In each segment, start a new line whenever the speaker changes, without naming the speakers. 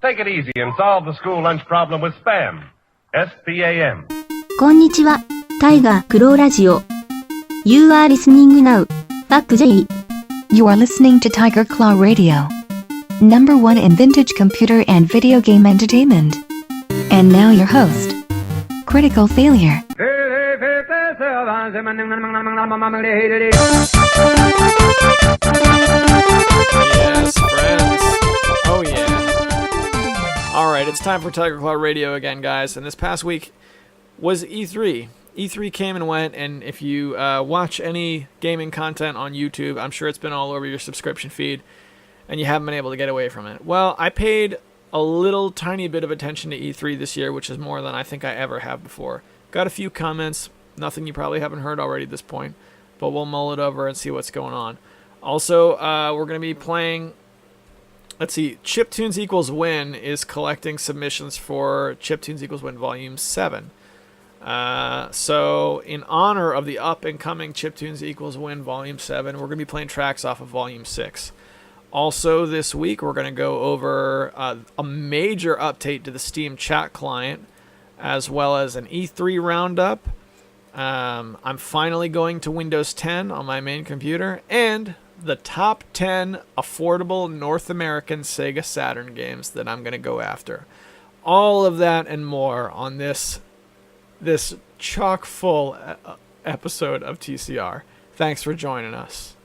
Take it easy and solve the school lunch problem with SPAM. S-P-A-M.
こんにちは、タイガークローラジオ。You are listening now. Fuck J.
You are listening to Tiger Claw Radio. Number one in vintage computer and video game entertainment. And now your host, Critical Failure.
Yes, friends. Oh yeah. Alright, it's time for Tiger Claw Radio again, guys. And this past week was E3. E3 came and went, and if you watch any gaming content on YouTube, I'm sure it's been all over your subscription feed, and you haven't been able to get away from it. Well, I paid a little tiny bit of attention to E3 this year, which is more than I think I ever have before. Got a few comments, nothing you probably haven't heard already at this point, but we'll mull it over and see what's going on. Also, we're going to be playing, let's see, Chiptunes Equals Win is collecting submissions for Chiptunes Equals Win Volume 7. So, in honor of the up-and-coming Chiptunes Equals Win Volume 7, we're going to be playing tracks off of Volume 6. Also, this week, we're going to go over a major update to the Steam chat client, as well as an E3 roundup. I'm finally going to Windows 10 on my main computer, and the top 10 affordable North American Sega Saturn games that I'm going to go after. All of that and more on this chock full episode of TCR. Thanks for joining us.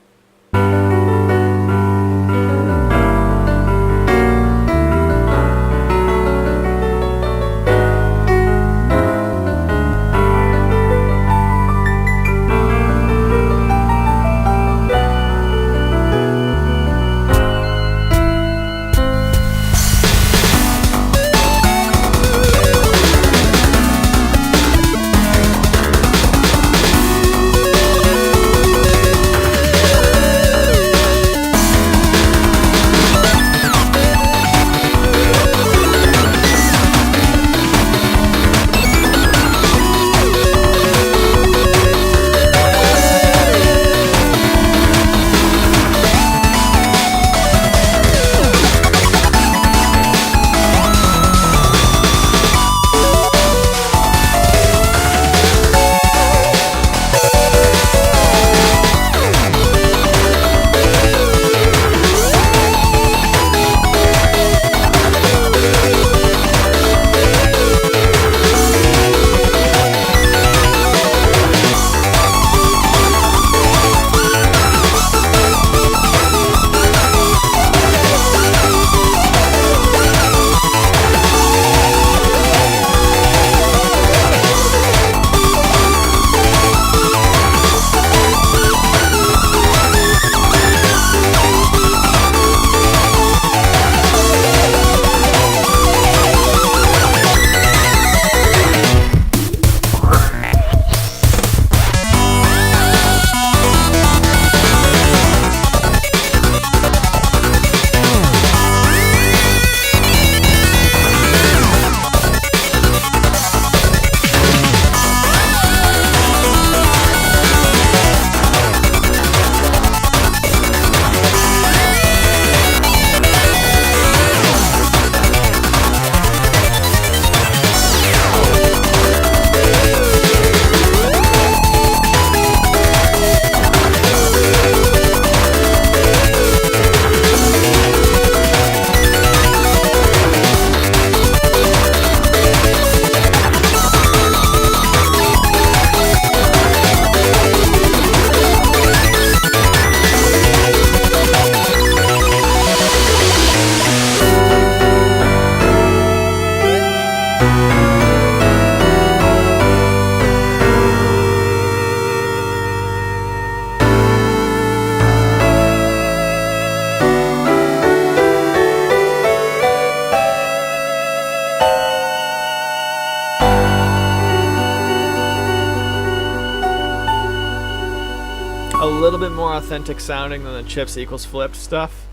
Authentic sounding than the Chips Equals Flip stuff,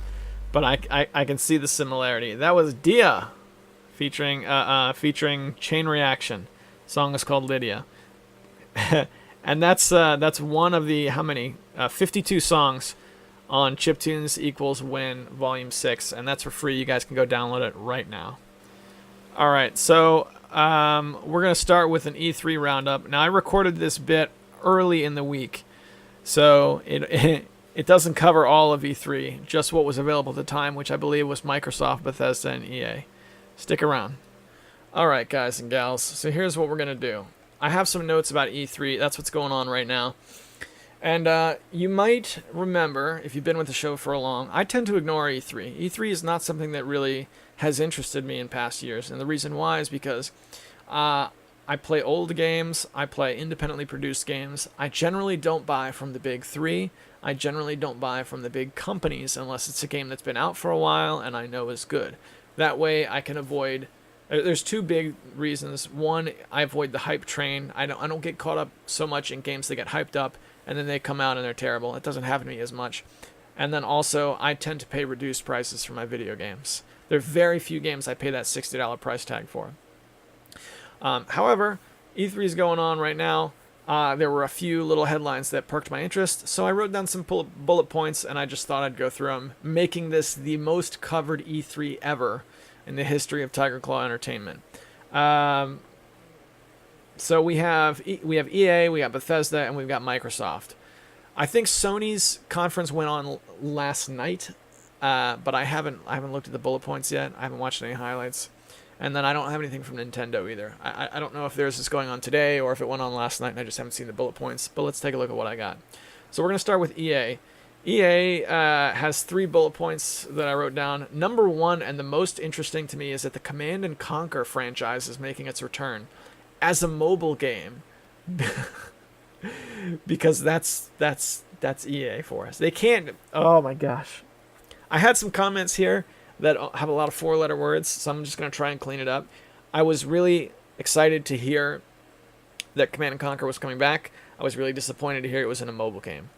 but I can see the similarity. That was Dia featuring Chain Reaction. The song is called Lydia. And that's one of the 52 songs on Chiptunes Equals Win Volume 6, and that's for free. You guys can go download it right now. All right, so we're going to start with an E3 roundup. Now, I recorded this bit early in the week, so it doesn't cover all of E3, just what was available at the time, which I believe was Microsoft, Bethesda, and EA. Stick around. All right, guys and gals, so here's what we're going to do. I have some notes about E3. That's what's going on right now. And you might remember, if you've been with the show for a long, I tend to ignore E3. E3 is not something that really has interested me in past years. And the reason why is because I play old games. I play independently produced games. I generally don't buy from the big three. I generally don't buy from the big companies unless it's a game that's been out for a while and I know is good. That way I can avoid... There's two big reasons. One, I avoid the hype train. I don't get caught up so much in games that get hyped up and then they come out and they're terrible. It doesn't happen to me as much. And then also, I tend to pay reduced prices for my video games. There are very few games I pay that $60 price tag for. However, E3 is going on right now. There were a few little headlines that perked my interest, so I wrote down some bullet points and I just thought I'd go through them, making this the most covered E3 ever in the history of Tiger Claw Entertainment. So we have EA, we got Bethesda, and we've got Microsoft. I think Sony's conference went on last night, but I haven't looked at the bullet points yet. I haven't watched any highlights, and then I don't have anything from Nintendo either. I don't know if theirs is going on today or if it went on last night and I just haven't seen the bullet points. But let's take a look at what I got. So we're gonna start with EA. EA has 3 bullet points that I wrote down. Number 1, and the most interesting to me, is that the Command & Conquer franchise is making its return as a mobile game. Because that's EA for us. They can't... Oh my gosh. I had some comments here that have a lot of 4-letter words, so I'm just going to try and clean it up. I was really excited to hear that Command & Conquer was coming back. I was really disappointed to hear it was in a mobile game.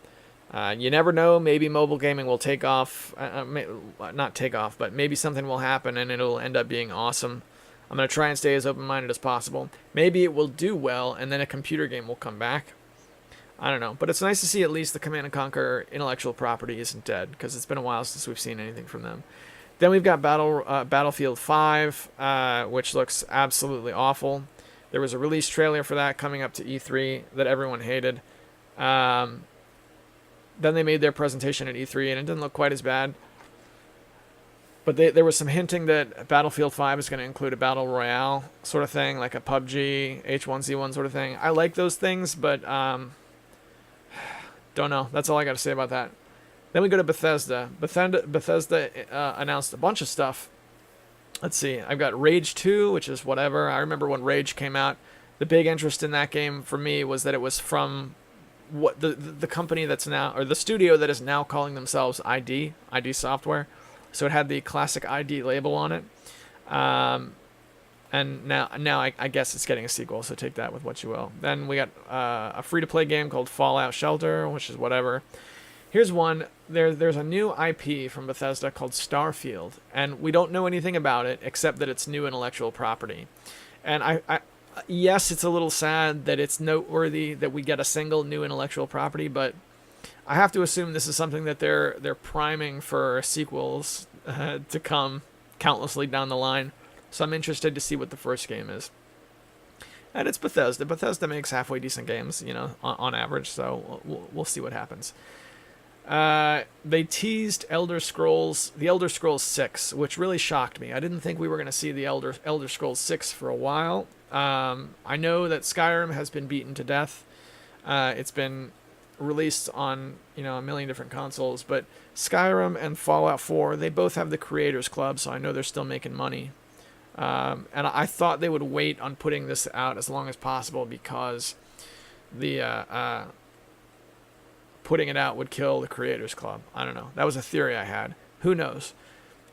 You never know, maybe mobile gaming will take off, not take off, but maybe something will happen and it'll end up being awesome. I'm going to try and stay as open-minded as possible. Maybe it will do well and then a computer game will come back. I don't know, but it's nice to see at least the Command & Conquer intellectual property isn't dead, because it's been a while since we've seen anything from them. Then we've got Battlefield 5, which looks absolutely awful. There was a release trailer for that coming up to E3 that everyone hated. Then they made their presentation at E3, and it didn't look quite as bad. But there was some hinting that Battlefield 5 is going to include a Battle Royale sort of thing, like a PUBG, H1Z1 sort of thing. I like those things, but don't know. That's all I got to say about that. Then we go to Bethesda. Bethesda announced a bunch of stuff. Let's see. I've got Rage 2, which is whatever. I remember when Rage came out. The big interest in that game for me was that it was from what the company that's now, or the studio that is now calling themselves ID Software. So it had the classic ID label on it. And now I guess it's getting a sequel, so take that with what you will. Then we got a free-to-play game called Fallout Shelter, which is whatever. Here's one. There's a new IP from Bethesda called Starfield, and we don't know anything about it except that it's new intellectual property. And yes, it's a little sad that it's noteworthy that we get a single new intellectual property, but I have to assume this is something that they're priming for sequels to come countlessly down the line. So I'm interested to see what the first game is. And it's Bethesda. Bethesda makes halfway decent games, on average. So we'll see what happens. They teased The Elder Scrolls 6, which really shocked me. I didn't think we were going to see the Elder Scrolls 6 for a while. I know that Skyrim has been beaten to death. It's been released on a million different consoles, but Skyrim and Fallout 4, they both have the Creators Club, so I know they're still making money. And I thought they would wait on putting this out as long as possible because the putting it out would kill the Creators Club. I don't know. That was a theory I had. Who knows?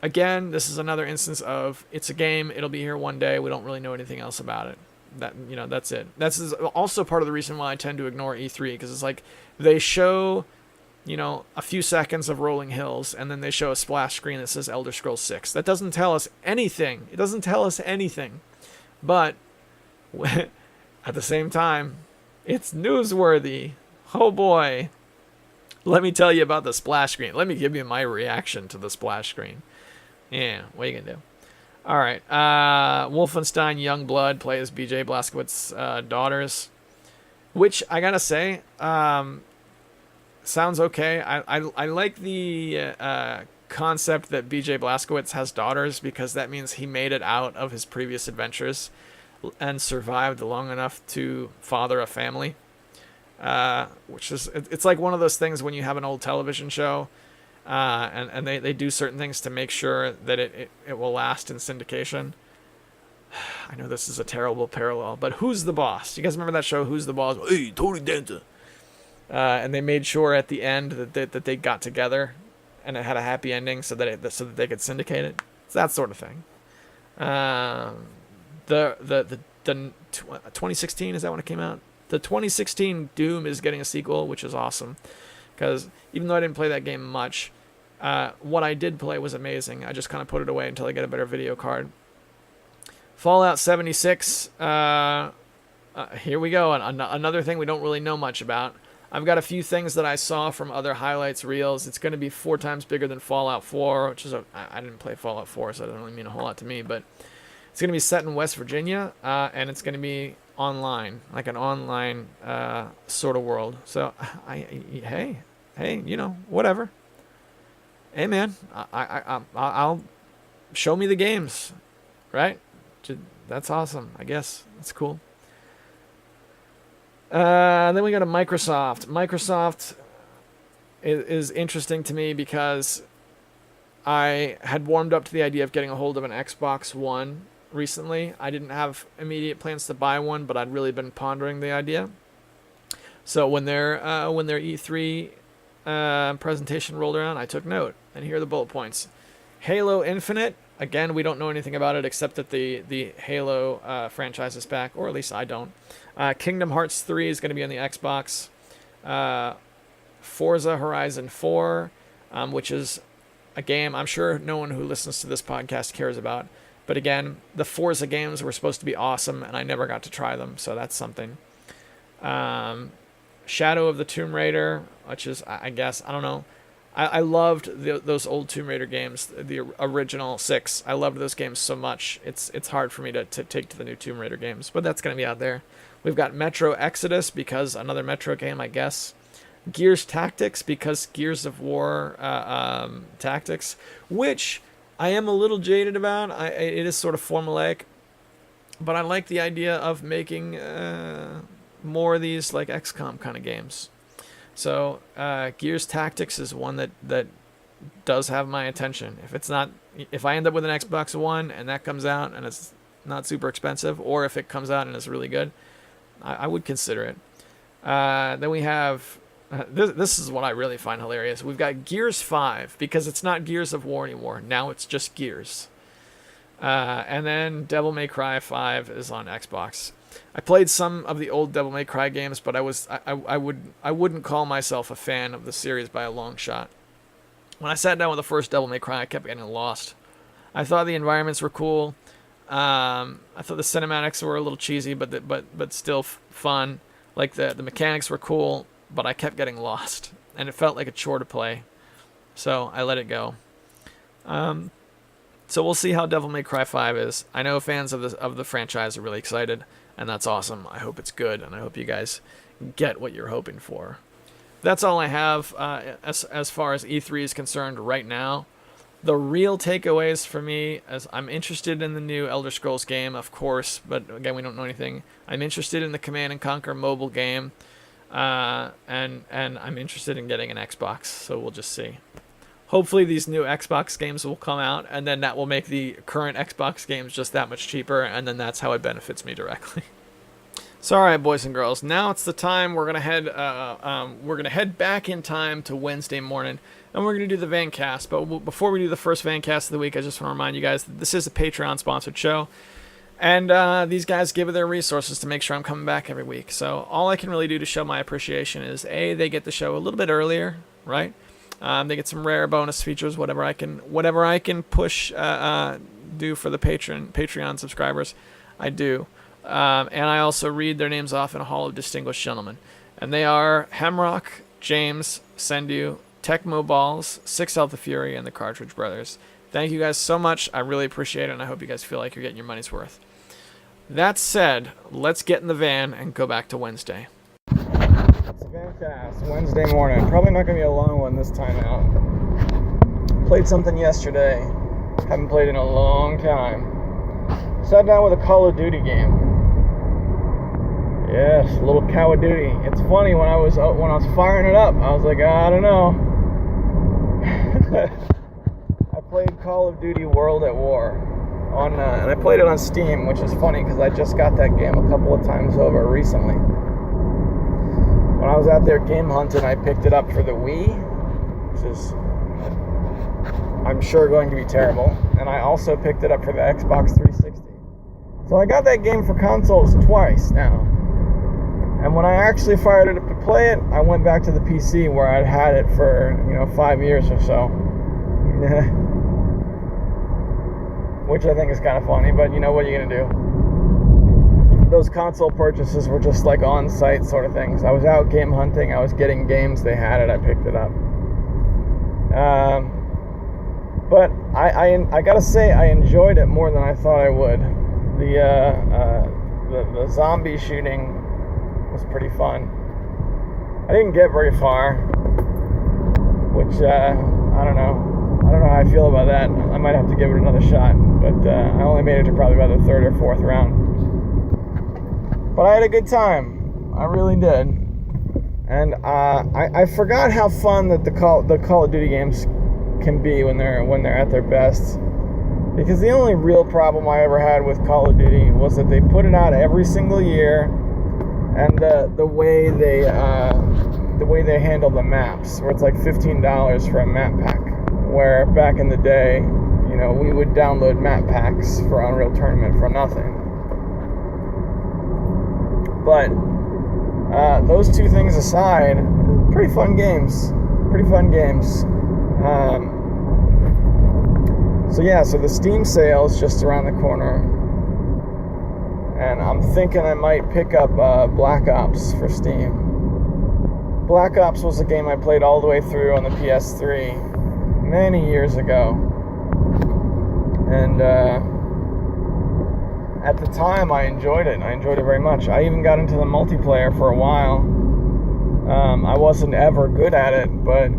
Again, this is another instance of it's a game. It'll be here one day. We don't really know anything else about it. That's it. That's also part of the reason why I tend to ignore E3, because it's like they show, a few seconds of rolling hills, and then they show a splash screen that says Elder Scrolls 6. That doesn't tell us anything. It doesn't tell us anything. But at the same time, it's newsworthy. Oh boy. Let me tell you about the splash screen. Let me give you my reaction to the splash screen. Yeah, what are you going to do? All right. Wolfenstein Youngblood plays BJ Blazkowicz's daughters, which I got to say, sounds okay. I like the concept that BJ Blazkowicz has daughters, because that means he made it out of his previous adventures and survived long enough to father a family. Which is, it's like one of those things when you have an old television show, and they do certain things to make sure that it will last in syndication. I know this is a terrible parallel, but Who's the Boss? You guys remember that show, Who's the Boss? Hey, Tony Danza. And they made sure at the end that they got together, and it had a happy ending, so that they could syndicate it. It's that sort of thing. The 2016, is that when it came out? The 2016 Doom is getting a sequel, which is awesome, because even though I didn't play that game much, what I did play was amazing. I just kind of put it away until I get a better video card. Fallout 76. Here we go. Another thing we don't really know much about. I've got a few things that I saw from other highlights reels. It's going to be 4 times bigger than Fallout 4, which is I didn't play Fallout 4, so it doesn't really mean a whole lot to me. But it's going to be set in West Virginia, and it's going to be online, like an online sort of world. So, hey, you know, whatever. Hey, man, I'll show me the games, right? That's awesome. I guess that's cool. Then we got a Microsoft. Microsoft is interesting to me because I had warmed up to the idea of getting a hold of an Xbox One recently. I didn't have immediate plans to buy one, but I'd really been pondering the idea. So when their E3 presentation rolled around, I took note, and here are the bullet points. Halo Infinite. Again, we don't know anything about it except that the Halo franchise is back, or at least I don't. Kingdom Hearts 3 is going to be on the Xbox. Forza Horizon 4, which is a game I'm sure no one who listens to this podcast cares about. But again, the Forza games were supposed to be awesome, and I never got to try them, so that's something. Shadow of the Tomb Raider, which is, I guess, I don't know. I loved those old Tomb Raider games, the original 6. I loved those games so much. It's hard for me to take to the new Tomb Raider games, but that's going to be out there. We've got Metro Exodus, because another Metro game, I guess. Gears Tactics, because Gears of War Tactics, which I am a little jaded about. It is sort of formulaic, but I like the idea of making more of these like XCOM kind of games. So Gears Tactics is one that does have my attention. If I end up with an Xbox One and that comes out and it's not super expensive, or if it comes out and it's really good, I would consider it. Then we have this is what I really find hilarious. We've got Gears 5, because it's not Gears of War anymore. Now it's just Gears. And then Devil May Cry 5 is on Xbox. I played some of the old Devil May Cry games, but I wouldn't call myself a fan of the series by a long shot. When I sat down with the first Devil May Cry, I kept getting lost. I thought the environments were cool. I thought the cinematics were a little cheesy, but still fun. Like the mechanics were cool, but I kept getting lost, and it felt like a chore to play. So I let it go. So we'll see how Devil May Cry 5 is. I know fans of the franchise are really excited, and that's awesome. I hope it's good, and I hope you guys get what you're hoping for. That's all I have as far as E3 is concerned right now. The real takeaways for me is I'm interested in the new Elder Scrolls game, of course, but again, we don't know anything. I'm interested in the Command & Conquer mobile game, and I'm interested in getting an Xbox, so we'll just see. Hopefully these new Xbox games will come out, and then that will make the current Xbox games just that much cheaper, and then that's how it benefits me directly. So, all right, boys and girls, now it's the time we're gonna head back in time to Wednesday morning, and we're gonna do the Vancast. But before we do the first Vancast of the week, I just want to remind you guys that this is a Patreon-sponsored show, and these guys give their resources to make sure I'm coming back every week. So all I can really do to show my appreciation is they get the show a little bit earlier, right? They get some rare bonus features, whatever I can push do for the Patreon subscribers, I do. And I also read their names off in a hall of distinguished gentlemen. And they are Hemrock, James, Sendu, Tecmo Balls, 6 Alpha Fury, and the Cartridge Brothers. Thank you guys so much. I really appreciate it, and I hope you guys feel like you're getting your money's worth. That said, let's get in the van and go back to Wednesday. It's a Vancast, Wednesday morning. Probably not going to be a long one this time out. Played something yesterday. Haven't played in a long time. Sat down with a Call of Duty game. Yes, a little Call of Duty. It's funny, when I was firing it up, I was like, I don't know. I played Call of Duty World at War and I played it on Steam, which is funny because I just got that game a couple of times over recently. When I was out there game hunting, I picked it up for the Wii, which is, I'm sure, going to be terrible, and I also picked it up for the Xbox 360. So I got that game for consoles twice now. And when I actually fired it up to play it, I went back to the PC where I'd had it for, 5 years or so. Which I think is kind of funny, but what are you going to do? Those console purchases were just like on-site sort of things. I was out game hunting, I was getting games, they had it, I picked it up. But I gotta say, I enjoyed it more than I thought I would. The zombie shooting was pretty fun. I didn't get very far, which I don't know how I feel about that. I might have to give it another shot, but I only made it to probably about the 3rd or 4th round. But I had a good time. I really did. And I forgot how fun that the Call of Duty games can be when they're at their best. Because the only real problem I ever had with Call of Duty was that they put it out every single year, and the way they handle the maps, where it's like $15 for a map pack. Where back in the day, we would download map packs for Unreal Tournament for nothing. But those two things aside, pretty fun games. So the Steam sale is just around the corner, and I'm thinking I might pick up Black Ops for Steam. Black Ops was a game I played all the way through on the PS3 many years ago, and at the time I enjoyed it very much. I even got into the multiplayer for a while. I wasn't ever good at it, but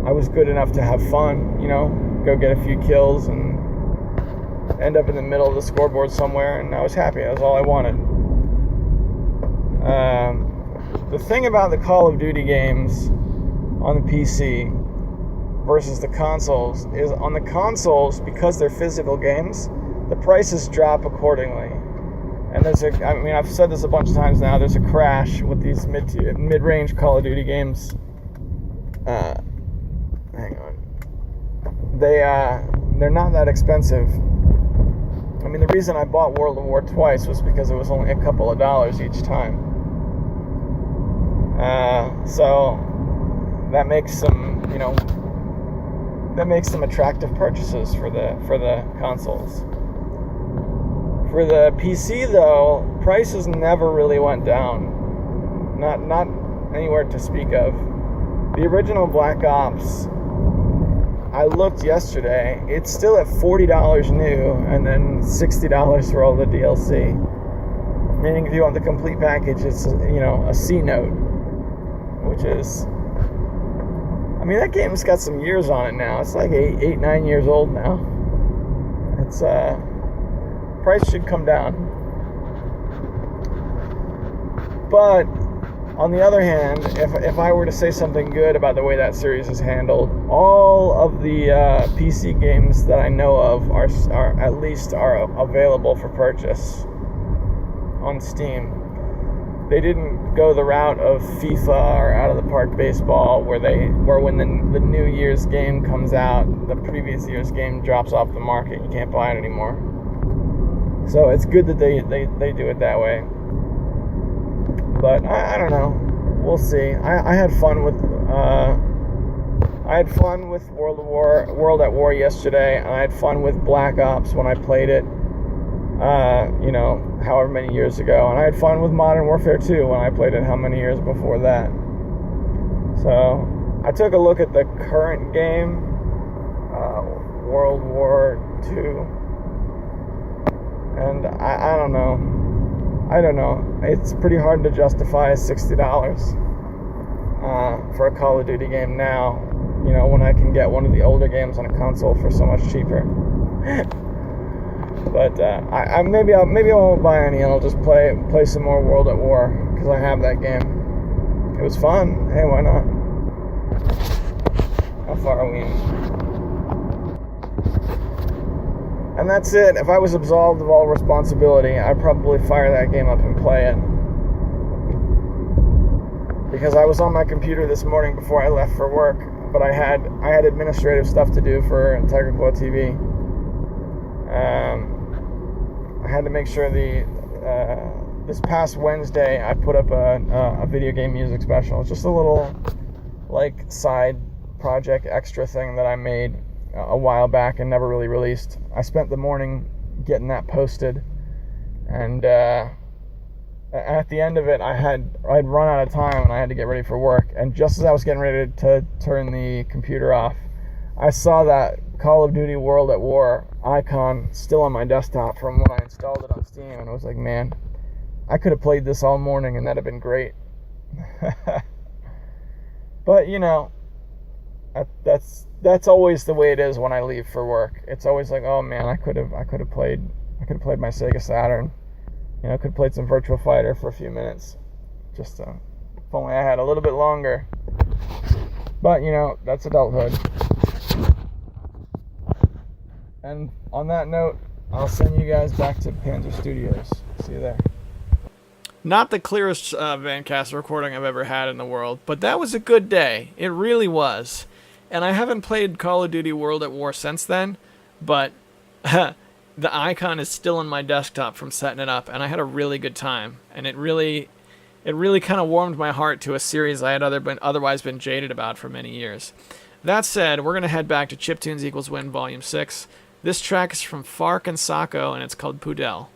I was good enough to have fun, go get a few kills and end up in the middle of the scoreboard somewhere, and I was happy. That was all I wanted. The thing about the Call of Duty games on the PC versus the consoles is, on the consoles, because they're physical games, the prices drop accordingly. And I've said this a bunch of times now, there's a crash with these mid-range Call of Duty games. Hang on. They're not that expensive. The reason I bought World of War twice was because it was only a couple of dollars each time. So that makes some attractive purchases for the consoles. For the PC though, prices never really went down. Not anywhere to speak of. The original Black Ops, I looked yesterday, it's still at $40 new and then $60 for all the DLC. Meaning if you want the complete package, it's a C note, which is, that game's got some years on it now. It's like 9 years old now. It's price should come down. But on the other hand, if I were to say something good about the way that series is handled, all of the PC games that I know of are available for purchase on Steam. They didn't go the route of FIFA or Out of the Park Baseball, where when the new year's game comes out, the previous year's game drops off the market. You can't buy it anymore. So it's good that they do it that way. But I don't know. We'll see. I had fun with World at War yesterday, and I had fun with Black Ops when I played it. However many years ago, and I had fun with Modern Warfare 2 when I played it how many years before that.
So I took a look at the current game, World War II, and I don't know. It's pretty hard to justify $60 for a Call of Duty game now, when I can get one of the older games on a console for so much cheaper. But maybe I won't buy any, and I'll just play some more World at War, because I have that game. It was fun. Hey, why not? How far are we in? And that's it. If I was absolved of all responsibility, I'd probably fire that game up and play it. Because I was on my computer this morning before I left for work, but I had administrative stuff to do for Tiger Claw TV. I had to make sure this past Wednesday I put up a video game music special. It's just a little side project extra thing that I made a while back and never really released. I spent the morning getting that posted, and at the end of it I'd run out of time and I had to get ready for work, and just as I was getting ready to turn the computer off, I saw that Call of Duty World at War icon still on my desktop from when I installed it on Steam, and I was like, man, I could have played this all morning and that'd have been great. But that's always the way it is when I leave for work. It's always like, oh man, I could have played my Sega Saturn. Could have played some Virtua Fighter for a few minutes. Just if only I had a little bit longer. But that's adulthood. And on that note, I'll send you guys back to Panzer Studios. See you there.
Not the clearest Vancast recording I've ever had in the world, but that was a good day. It really was. And I haven't played Call of Duty World at War since then, but the icon is still on my desktop from setting it up, and I had a really good time. And it really kind of warmed my heart to a series I had otherwise been jaded about for many years. That said, we're going to head back to Chiptunes Equals Win Volume 6. This track is from Fark and Sako, and it's called Pudel.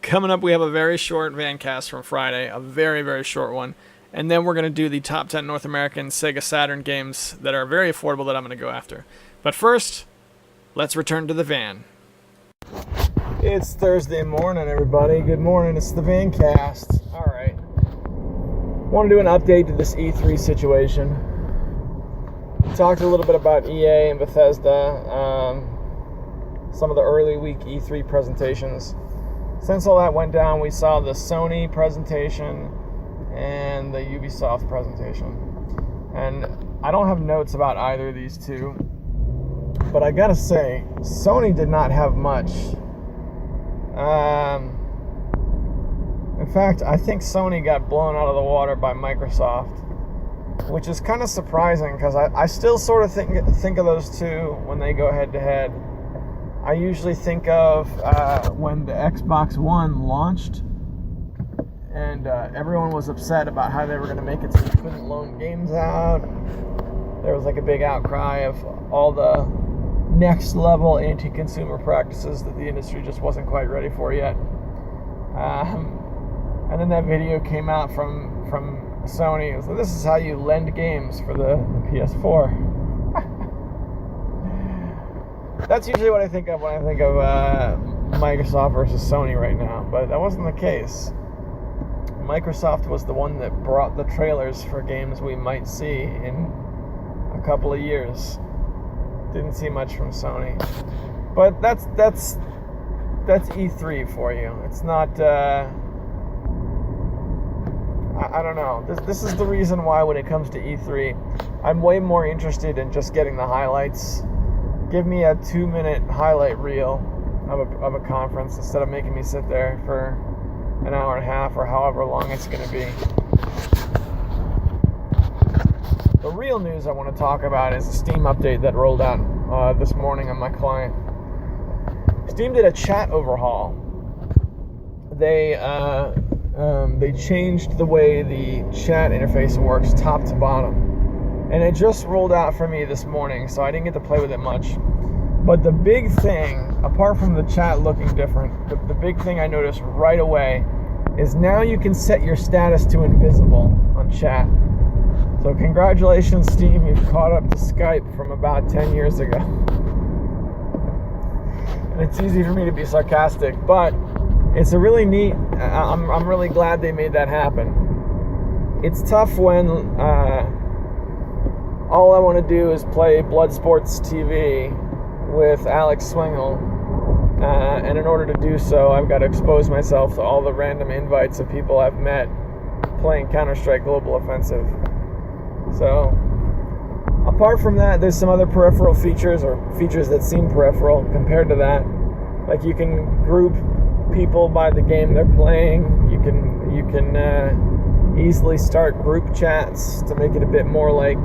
Coming up, we have a very short Vancast from Friday, a very, very short one. And then we're going to do the top 10 North American Sega Saturn games that are very affordable that I'm going to go after. But first, let's return to the van.
It's Thursday morning, everybody. Good morning. It's the Vancast. All right. Want to do an update to this E3 situation. We talked a little bit about EA and Bethesda, some of the early week E3 presentations. Since all that went down, we saw the Sony presentation and the Ubisoft presentation. And I don't have notes about either of these two, but I gotta say, Sony did not have much. In fact, I think Sony got blown out of the water by Microsoft, which is kind of surprising because I still sort of think of those two when they go head to head. I usually think of when the Xbox One launched and everyone was upset about how they were going to make it so you couldn't loan games out. There was like a big outcry of all the next level anti-consumer practices that the industry just wasn't quite ready for yet. And then that video came out from Sony. It was like, this is how you lend games for the PS4. That's usually what I think of when I think of Microsoft versus Sony right now, but that wasn't the case. Microsoft was the one that brought the trailers for games we might see in a couple of years. Didn't see much from Sony, but that's E3 for you. It's not. I don't know. This is the reason why when it comes to E3, I'm way more interested in just getting the highlights. Give me a 2-minute highlight reel of a conference instead of making me sit there for an hour and a half or however long it's going to be. The real news I want to talk about is a Steam update that rolled out this morning on my client. Steam did a chat overhaul. They changed the way the chat interface works top to bottom. And it just rolled out for me this morning, so I didn't get to play with it much. But the big thing, apart from the chat looking different, the big thing I noticed right away is now you can set your status to invisible on chat. So congratulations, Steam, you've caught up to Skype from about 10 years ago. And it's easy for me to be sarcastic, but it's a really neat, I'm really glad they made that happen. It's tough when all I want to do is play Bloodsports TV with Alex Swingle, and in order to do so, I've got to expose myself to all the random invites of people I've met playing Counter-Strike Global Offensive. So, apart from that, there's some other peripheral features, or features that seem peripheral compared to that. Like you can group people by the game they're playing. You can easily start group chats to make it a bit more like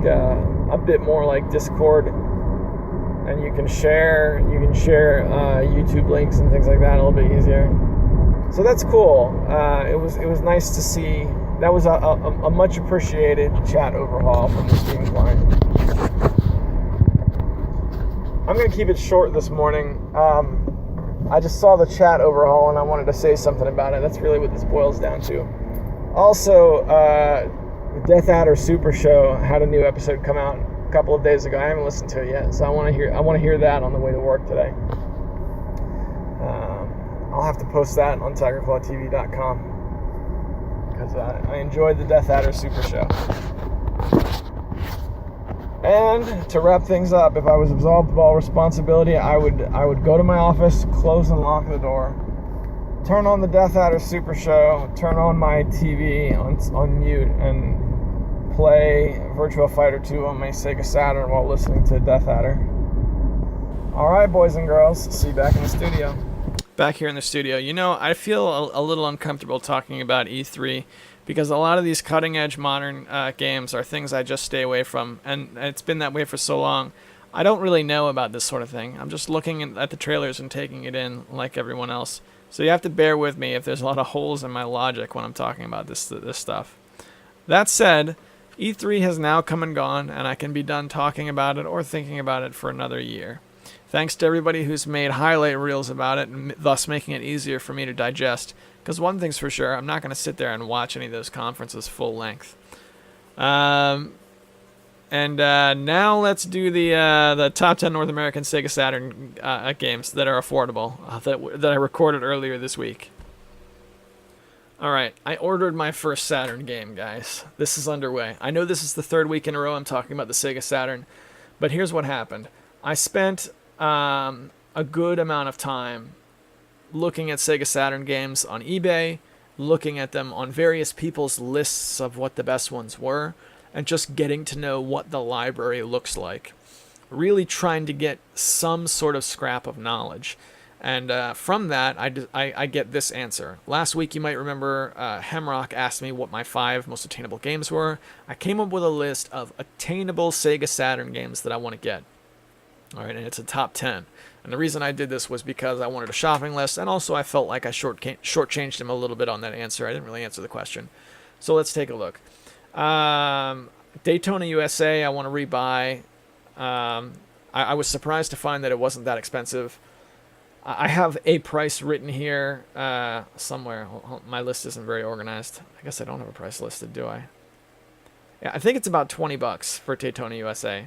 Discord, and you can share YouTube links and things like that a little bit easier. So that's cool. It was nice to see. That was a much appreciated chat overhaul from the Steam client. I'm gonna keep it short this morning. I just saw the chat overhaul and I wanted to say something about it. That's really what this boils down to. Also, Death Adder Super Show had a new episode come out a couple of days ago. I haven't listened to it yet, so I want to hear that on the way to work today. I'll have to post that on TigerClawTV.com because I enjoyed the Death Adder Super Show. And to wrap things up, if I was absolved of all responsibility, I would go to my office, close and lock the door, turn on the Death Adder Super Show, turn on my TV on mute, and play Virtua Fighter 2 on my Sega Saturn while listening to Death Adder. All right, boys and girls, see you back in the studio.
Back here in the studio. You know, I feel a little uncomfortable talking about E3 because a lot of these cutting-edge modern games are things I just stay away from, and it's been that way for so long. I don't really know about this sort of thing. I'm just looking at the trailers and taking it in like everyone else. So you have to bear with me if there's a lot of holes in my logic when I'm talking about this stuff. That said, E3 has now come and gone, and I can be done talking about it or thinking about it for another year. Thanks to everybody who's made highlight reels about it, and thus making it easier for me to digest. Because one thing's for sure, I'm not going to sit there and watch any of those conferences full length. Now let's do the top 10 North American Sega Saturn games that are affordable that I recorded earlier this week. Alright, I ordered my first Saturn game, guys. This is underway. I know this is the third week in a row I'm talking about the Sega Saturn, but here's what happened. I spent a good amount of time looking at Sega Saturn games on eBay, looking at them on various people's lists of what the best ones were, and just getting to know what the library looks like. Really trying to get some sort of scrap of knowledge. And from that, I get this answer. Last week, you might remember Hemrock asked me what my 5 most attainable games were. I came up with a list of attainable Sega Saturn games that I want to get. All right, and it's a top 10. And the reason I did this was because I wanted a shopping list, and also I felt like I shortchanged him a little bit on that answer. I didn't really answer the question. So let's take a look. Daytona USA, I want to rebuy. I was surprised to find that it wasn't that expensive. I have a price written here somewhere. My list isn't very organized. I guess I don't have a price listed, do I? Yeah, I think it's about $20 for Daytona USA.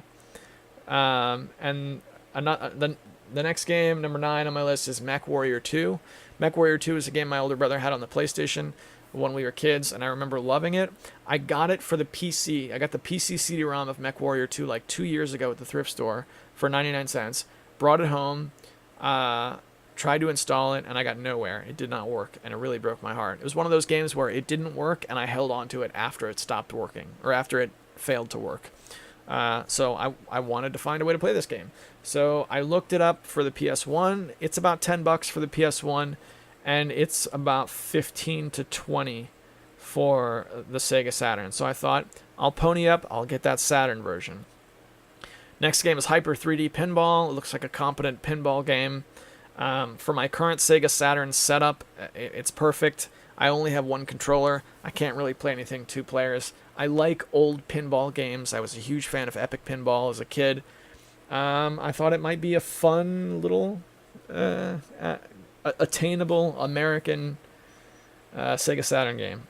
And the next game, number 9 on my list, is MechWarrior 2. MechWarrior 2 is a game my older brother had on the PlayStation when we were kids, and I remember loving it. I got it for the PC. I got the PC CD-ROM of MechWarrior 2 like 2 years ago at the thrift store for 99 cents. Brought it home, tried to install it, and I got nowhere. It did not work, and it really broke my heart. It was one of those games where it didn't work, and I held on to it after it stopped working, or after it failed to work. So I wanted to find a way to play this game. So I looked it up for the PS1. It's about $10 for the PS1, and it's about 15 to 20 for the Sega Saturn. So I thought, I'll pony up, I'll get that Saturn version. Next game is Hyper 3D Pinball. It looks like a competent pinball game. For my current Sega Saturn setup, it's perfect. I only have one controller. I can't really play anything 2 players. I like old pinball games. I was a huge fan of Epic Pinball as a kid. I thought it might be a fun little attainable American Sega Saturn game.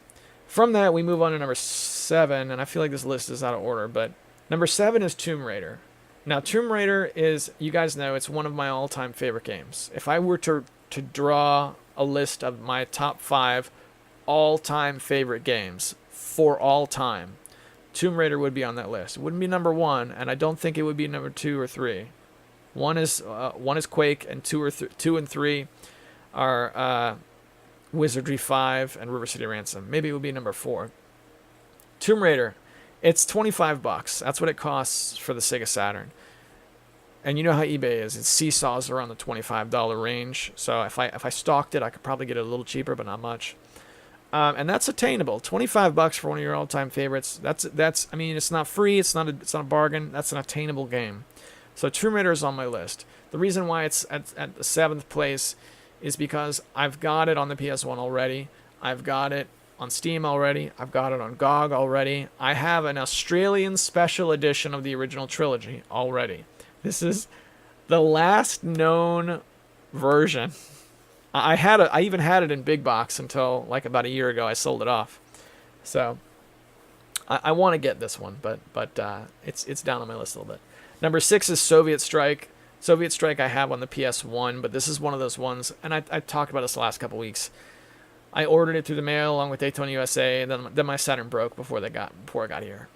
From that, we move on to number 7, and I feel like this list is out of order, but number 7 is Tomb Raider. Now, Tomb Raider is, you guys know, it's one of my all-time favorite games. If I were to draw a list of my top 5 all-time favorite games for all time, Tomb Raider would be on that list. It wouldn't be number 1, and I don't think it would be number 2 or 3. One is Quake, and 2 and 3 are Wizardry 5 and River City Ransom. Maybe it would be number 4. Tomb Raider, it's $25. That's what it costs for the Sega Saturn. And you know how eBay is. It seesaws around the $25 range. So if I stalked it, I could probably get it a little cheaper, but not much. And that's attainable. $25 for one of your all-time favorites. That's. I mean, it's not free. It's not a bargain. That's an attainable game. So Tomb Raider is on my list. The reason why it's at the 7th place is because I've got it on the PS1 already. I've got it on Steam already. I've got it on GOG already. I have an Australian special edition of the original trilogy already. This is the last known version. I even had it in big box until like about a year ago. I sold it off. So I want to get this one, but it's down on my list a little bit. Number 6 is Soviet Strike. Soviet Strike I have on the PS1, but this is one of those ones, and I talked about this the last couple weeks. I ordered it through the mail along with Daytona USA, and then my Saturn broke before I got here.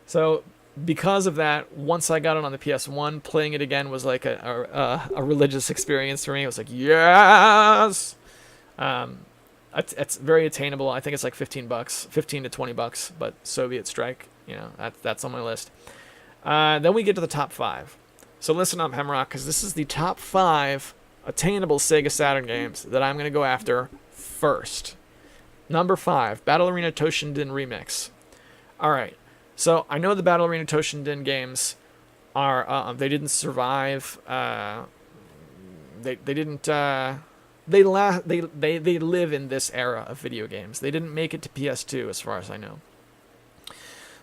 So because of that, once I got it on the PS1, playing it again was like a religious experience for me. It was like, yes! It's very attainable. I think it's like $15, 15 to $20, but Soviet Strike, that's on my list. Then we get to the top 5. So listen up, Hemrock, because this is the top 5 attainable Sega Saturn games that I'm going to go after first. Number 5, Battle Arena Toshinden Remix. Alright, so I know the Battle Arena Toshinden games are, they didn't survive, they live in this era of video games. They didn't make it to PS2 as far as I know.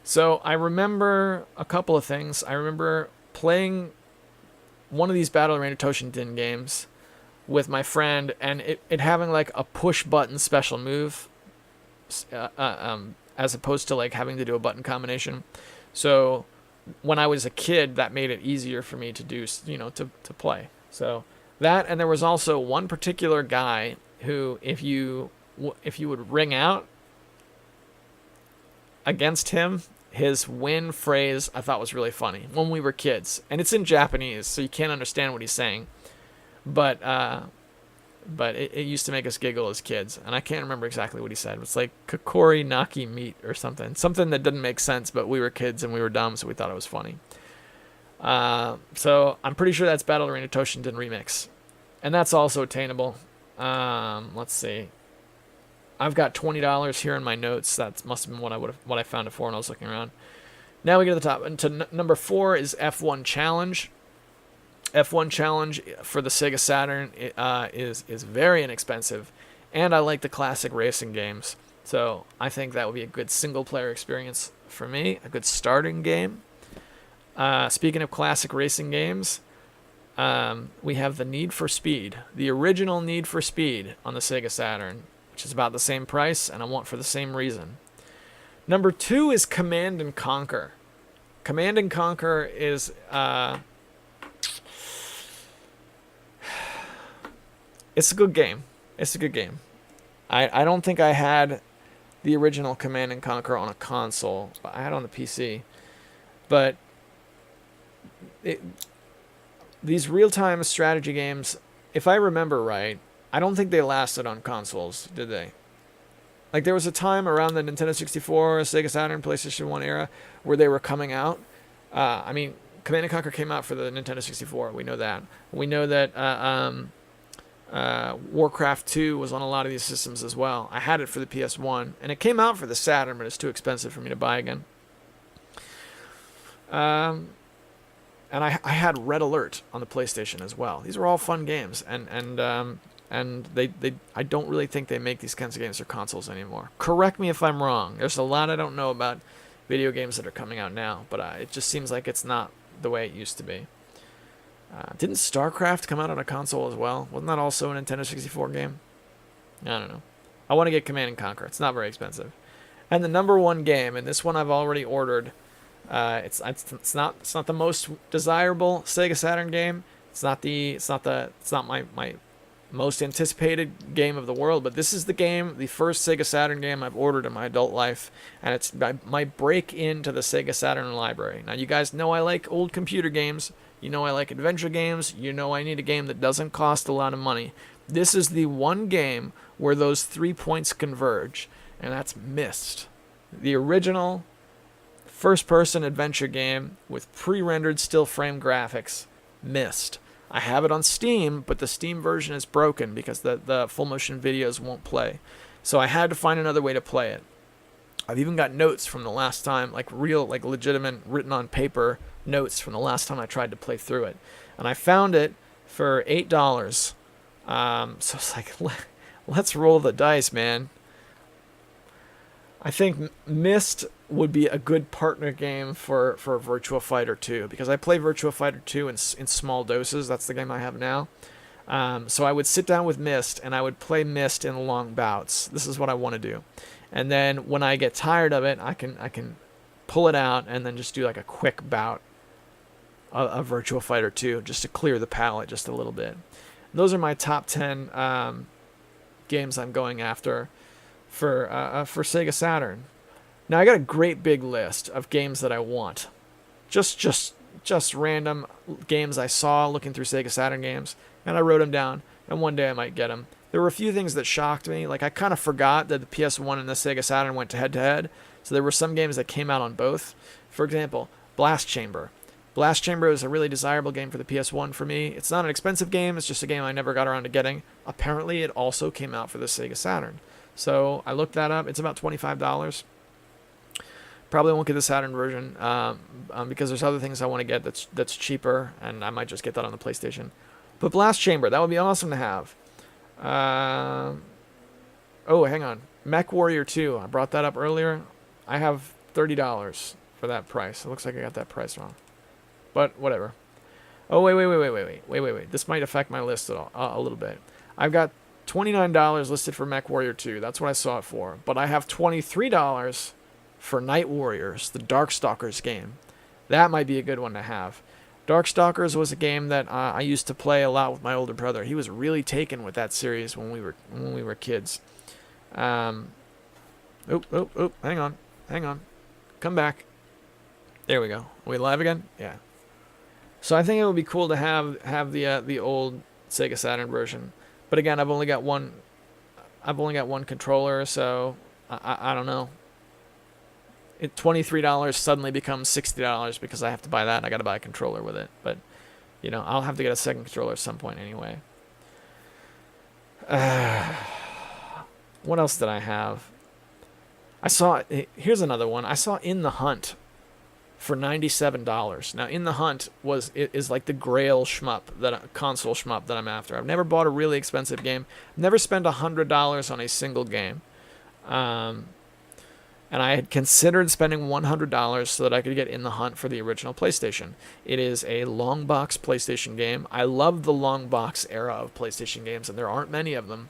So I remember a couple of things. I remember playing one of these Battle Arena Toshinden games with my friend, and it having like a push button special move, as opposed to like having to do a button combination. So when I was a kid, that made it easier for me to do, to play. So that, and there was also one particular guy who, if you would ring out against him, his win phrase I thought was really funny when we were kids, and it's in Japanese, so you can't understand what he's saying, but it used to make us giggle as kids, and I can't remember exactly what he said. It's like Kokori Naki meat or something that didn't make sense, but we were kids and we were dumb, so we thought it was funny. So I'm pretty sure that's Battle Arena Toshinden Remix, and that's also attainable. Let's see. I've got $20 here in my notes. That must have been what I found before when I was looking around. Now we get to the top. And to number 4 is F1 Challenge. F1 Challenge for the Sega Saturn is very inexpensive, and I like the classic racing games. So I think that would be a good single-player experience for me, a good starting game. Speaking of classic racing games, we have the Need for Speed, the original Need for Speed on the Sega Saturn, which is about the same price, and I want for the same reason. Number 2 is Command and Conquer. Command and Conquer is it's a good game. It's a good game. I don't think I had the original Command and Conquer on a console, but I had it on the PC. But these real-time strategy games, if I remember right, I don't think they lasted on consoles, did they? Like, there was a time around the Nintendo 64, Sega Saturn, PlayStation 1 era where they were coming out. I mean, Command & Conquer came out for the Nintendo 64. We know that. We know that Warcraft 2 was on a lot of these systems as well. I had it for the PS1, and it came out for the Saturn, but it's too expensive for me to buy again. And I had Red Alert on the PlayStation as well. These were all fun games, and they I don't really think they make these kinds of games for consoles anymore. Correct me if I'm wrong. There's a lot I don't know about video games that are coming out now, but it just seems like it's not the way it used to be. Didn't StarCraft come out on a console as well? Wasn't that also a Nintendo 64 game? I don't know. I want to get Command & Conquer. It's not very expensive. And the number 1 game, and this one I've already ordered. It's not the most desirable Sega Saturn game. It's not my most anticipated game of the world, but this is the first Sega Saturn game I've ordered in my adult life, and it's my break into the Sega Saturn library. Now, you guys know I like old computer games. You know I like adventure games. You know I need a game that doesn't cost a lot of money. This is the one game where those 3 points converge, and that's Myst. The original first-person adventure game with pre-rendered still-frame graphics, Myst. I have it on Steam, but the Steam version is broken because the full-motion videos won't play. So I had to find another way to play it. I've even got notes from the last time, legitimate, written-on-paper notes from the last time I tried to play through it. And I found it for $8. So it's like, let's roll the dice, man. I think Myst would be a good partner game for Virtua Fighter 2, because I play Virtua Fighter 2 in small doses. That's the game I have now. So I would sit down with Myst, and I would play Myst in long bouts. This is what I want to do. And then when I get tired of it, I can pull it out and then just do like a quick bout of Virtua Fighter 2 just to clear the palate just a little bit. Those are my top 10 games I'm going after for Sega Saturn. Now I got a great big list of games that I want. Just random games I saw looking through Sega Saturn games, and I wrote them down, and one day I might get them. There were a few things that shocked me. Like, I kind of forgot that the PS1 and the Sega Saturn went head-to-head, so there were some games that came out on both. For example, Blast Chamber. Blast Chamber is a really desirable game for the PS1 for me. It's not an expensive game, it's just a game I never got around to getting. Apparently, it also came out for the Sega Saturn. So I looked that up. It's about $25. Probably won't get the Saturn version because there's other things I want to get that's cheaper, and I might just get that on the PlayStation. But Blast Chamber, that would be awesome to have. Oh, hang on. Mech Warrior 2, I brought that up earlier. I have $30 for that price. It looks like I got that price wrong. But whatever. Oh, wait. This might affect my list at all, a little bit. I've got $29 listed for MechWarrior 2. That's what I saw it for. But I have $23 for Night Warriors, the Darkstalkers game. That might be a good one to have. Darkstalkers was a game that I used to play a lot with my older brother. He was really taken with that series when we were kids. Hang on. Come back. There we go. Are we live again? Yeah. So I think it would be cool to have the old Sega Saturn version. But again, I've only got one controller, so I don't know. $23 suddenly becomes $60 because I have to buy that and I got to buy a controller with it. But I'll have to get a second controller at some point anyway. What else did I have? Here's another one. I saw In the Hunt for $97. Now, In the Hunt is like the grail console shmup that I'm after. I've never bought a really expensive game. Never spent $100 on a single game. And I had considered spending $100 so that I could get In the Hunt for the original PlayStation. It is a long box PlayStation game. I love the long box era of PlayStation games, and there aren't many of them.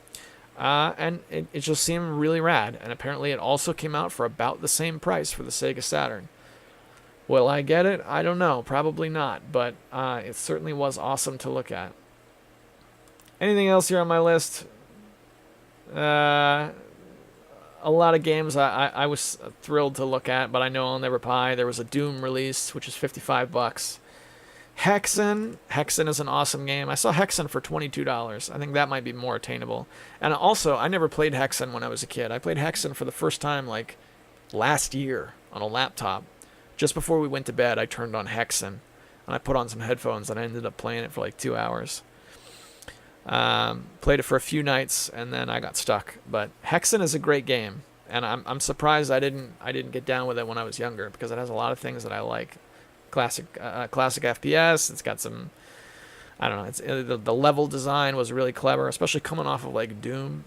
And it just seemed really rad. And apparently it also came out for about the same price for the Sega Saturn. Will I get it? I don't know. Probably not. But it certainly was awesome to look at. Anything else here on my list? A lot of games I was thrilled to look at, but I know I'll never buy. There was a Doom release, which is $55. Hexen is an awesome game. I saw Hexen for $22. I think that might be more attainable. And also, I never played Hexen when I was a kid. I played Hexen for the first time like last year on a laptop. Just before we went to bed, I turned on Hexen, and I put on some headphones, and I ended up playing it for like 2 hours. Played it for a few nights, and then I got stuck. But Hexen is a great game, and I'm surprised I didn't get down with it when I was younger, because it has a lot of things that I like. Classic FPS. It's got some, I don't know. The level design was really clever, especially coming off of like Doom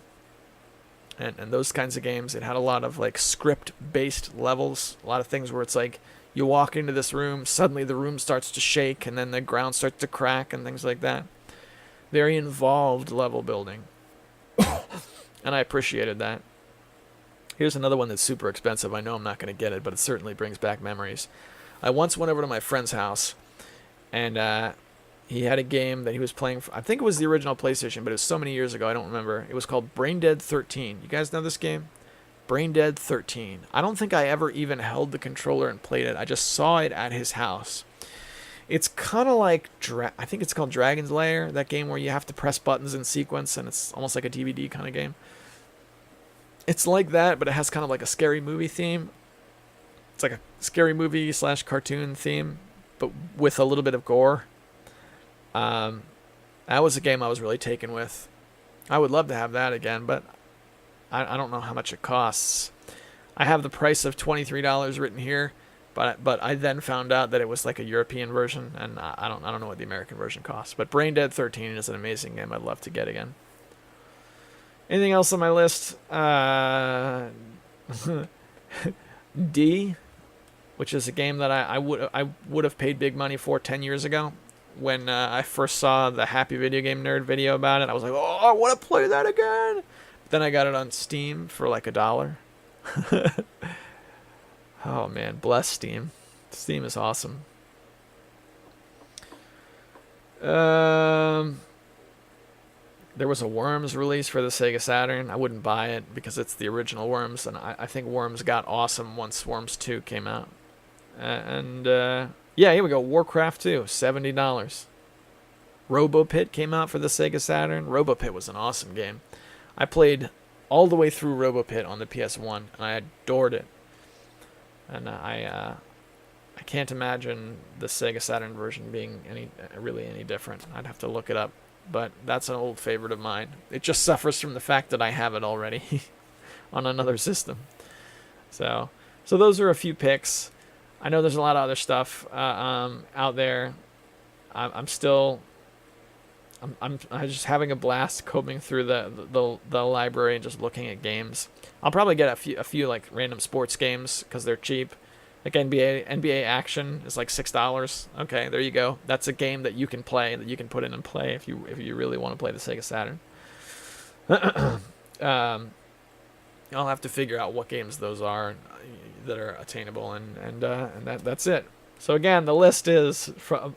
and those kinds of games. It had a lot of like script-based levels. A lot of things where it's like you walk into this room, suddenly the room starts to shake, and then the ground starts to crack and things like that. Very involved level building. And I appreciated that. Here's another one that's super expensive. I know I'm not going to get it, but it certainly brings back memories. I once went over to my friend's house, and he had a game that he was playing. I think it was the original PlayStation, but it was so many years ago, I don't remember. It was called Brain Dead 13. You guys know this game? Brain Dead 13. I don't think I ever even held the controller and played it. I just saw it at his house. It's kind of like, I think it's called Dragon's Lair, that game where you have to press buttons in sequence, and it's almost like a DVD kind of game. It's like that, but it has kind of like a scary movie theme. It's like a scary movie / cartoon theme, but with a little bit of gore. That was a game I was really taken with. I would love to have that again, but I don't know how much it costs. I have the price of $23 written here. But I then found out that it was like a European version, and I don't know what the American version costs. But Brain Dead 13 is an amazing game I'd love to get again. Anything else on my list? D, which is a game that I would have paid big money for 10 years ago. When I first saw the Happy Video Game Nerd video about it, I was like, oh, I want to play that again. But then I got it on Steam for like $1. Oh man, bless Steam. Steam is awesome. There was a Worms release for the Sega Saturn. I wouldn't buy it because it's the original Worms, and I think Worms got awesome once Worms 2 came out. Yeah, here we go. Warcraft 2, $70. RoboPit came out for the Sega Saturn. RoboPit was an awesome game. I played all the way through RoboPit on the PS1, and I adored it. And I can't imagine the Sega Saturn version being any different. I'd have to look it up, but that's an old favorite of mine. It just suffers from the fact that I have it already on another system. So those are a few picks. I know there's a lot of other stuff out there. I'm just having a blast combing through the library and just looking at games. I'll probably get a few like random sports games because they're cheap, Like NBA Action is like $6. Okay, there you go. That's a game that you can play, that you can put in and play if you really want to play the Sega Saturn. I'll have to figure out what games those are that are attainable, and that's it. So again, the list is from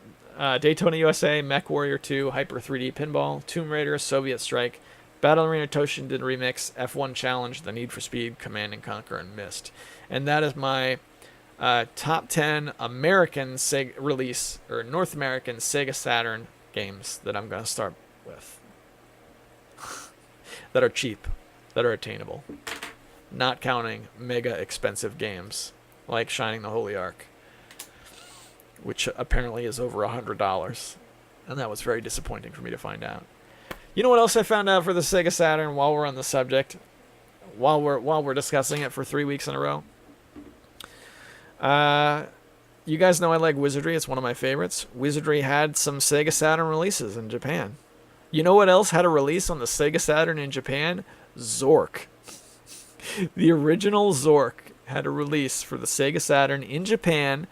Daytona USA, Mech Warrior 2, Hyper 3D Pinball, Tomb Raider, Soviet Strike, Battle Arena Toshinden Remix, F1 Challenge, The Need for Speed, Command and Conquer, and Myst. And that is my top 10 American release, or North American Sega Saturn games that I'm going to start with. That are cheap, that are attainable. Not counting mega expensive games like Shining the Holy Ark, which apparently is over $100. And that was very disappointing for me to find out. You know what else I found out for the Sega Saturn while we're on the subject? While we're discussing it for 3 weeks in a row? You guys know I like Wizardry. It's one of my favorites. Wizardry had some Sega Saturn releases in Japan. You know what else had a release on the Sega Saturn in Japan? Zork. The original Zork had a release for the Sega Saturn in Japan.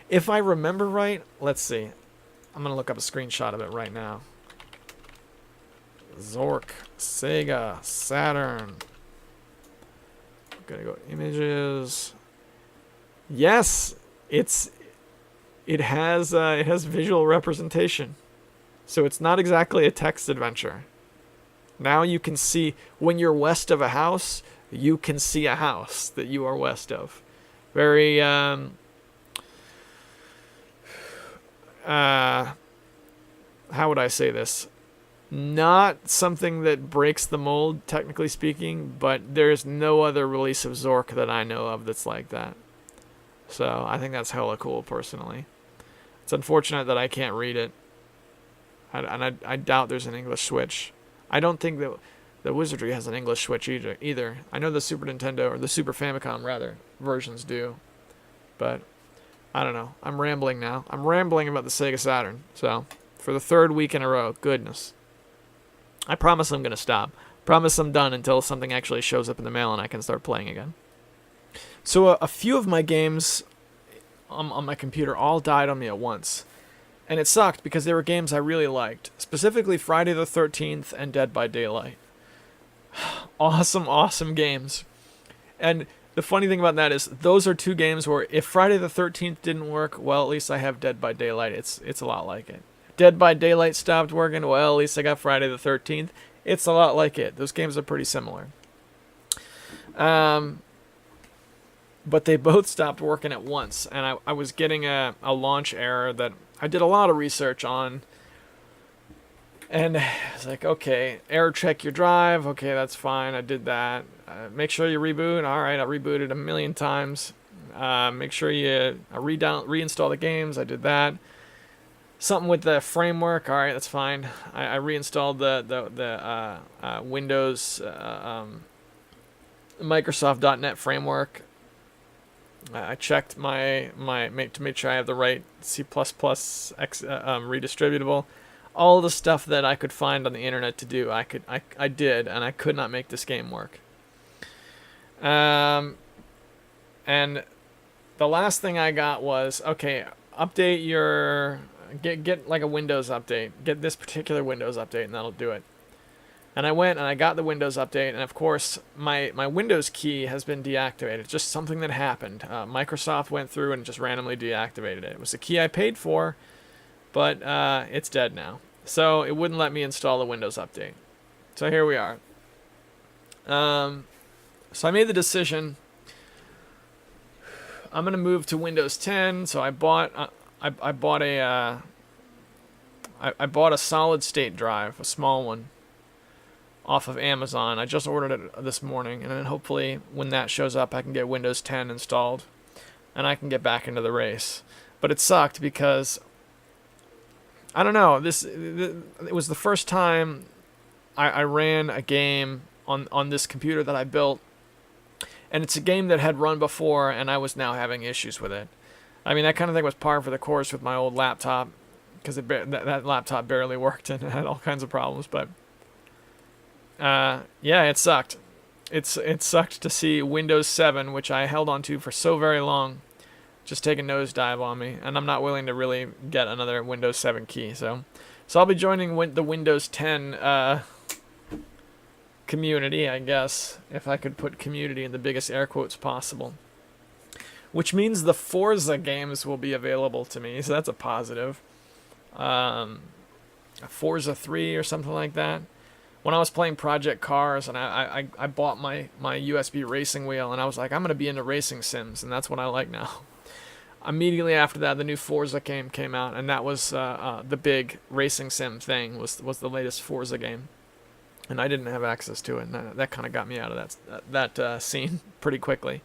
If I remember right, let's see. I'm going to look up a screenshot of it right now. Zork, Sega Saturn. I'm going to go images. Yes, it has visual representation. So it's not exactly a text adventure. Now you can see, when you're west of a house, you can see a house that you are west of. Very, how would I say this? Not something that breaks the mold, technically speaking, but there's no other release of Zork that I know of that's like that. So I think that's hella cool, personally. It's unfortunate that I can't read it. And I doubt there's an English Switch. I don't think that the Wizardry has an English Switch either. I know the Super Nintendo, or the Super Famicom, rather, versions do. But, I don't know. I'm rambling now. I'm rambling about the Sega Saturn. So, for the 3rd week in a row, goodness. I promise I'm going to stop. Promise I'm done until something actually shows up in the mail and I can start playing again. So, a few of my games on my computer all died on me at once. And it sucked because they were games I really liked. Specifically Friday the 13th and Dead by Daylight. Awesome, awesome games. And the funny thing about that is those are two games where if Friday the 13th didn't work, well, at least I have Dead by Daylight. It's a lot like it. If Dead by Daylight stopped working, well, at least I got Friday the 13th. It's a lot like it. Those games are pretty similar. But they both stopped working at once. And I was getting a launch error that I did a lot of research on, and it's like, okay, error check your drive. Okay, that's fine. I did that. Make sure you reboot. All right, I rebooted a million times. Make sure you reinstall the games. I did that. Something with the framework. All right, that's fine. I reinstalled the Windows Microsoft.NET framework. I checked to make sure I have the right C++ redistributable. All the stuff that I could find on the internet to do, I did, and I could not make this game work. And the last thing I got was, okay, update your get like a Windows update. Get this particular Windows update, and that'll do it. And I went and I got the Windows update, and of course, my Windows key has been deactivated. Just something that happened. Microsoft went through and just randomly deactivated it. It was the key I paid for, but it's dead now. So it wouldn't let me install the Windows update. So here we are. So I made the decision. I'm gonna move to Windows 10. So I bought a solid state drive, a small one, off of Amazon. I just ordered it this morning, and then hopefully when that shows up I can get Windows 10 installed and I can get back into the race. But it sucked because I don't know, it was the first time I ran a game on this computer that I built, and it's a game that had run before and I was now having issues with it. I mean, that kind of thing was par for the course with my old laptop, because that laptop barely worked and it had all kinds of problems. But yeah, it sucked. It sucked to see Windows 7, which I held on to for so very long, just take a nosedive on me, and I'm not willing to really get another Windows 7 key. So I'll be joining the Windows 10 community, I guess, if I could put community in the biggest air quotes possible. Which means the Forza games will be available to me, so that's a positive. Forza 3 or something like that. When I was playing Project Cars and I bought my USB racing wheel, and I was like, I'm going to be into racing sims, and that's what I like now. Immediately after that, the new Forza game came out, and that was the big racing sim thing, was the latest Forza game. And I didn't have access to it, and that kind of got me out of that scene pretty quickly.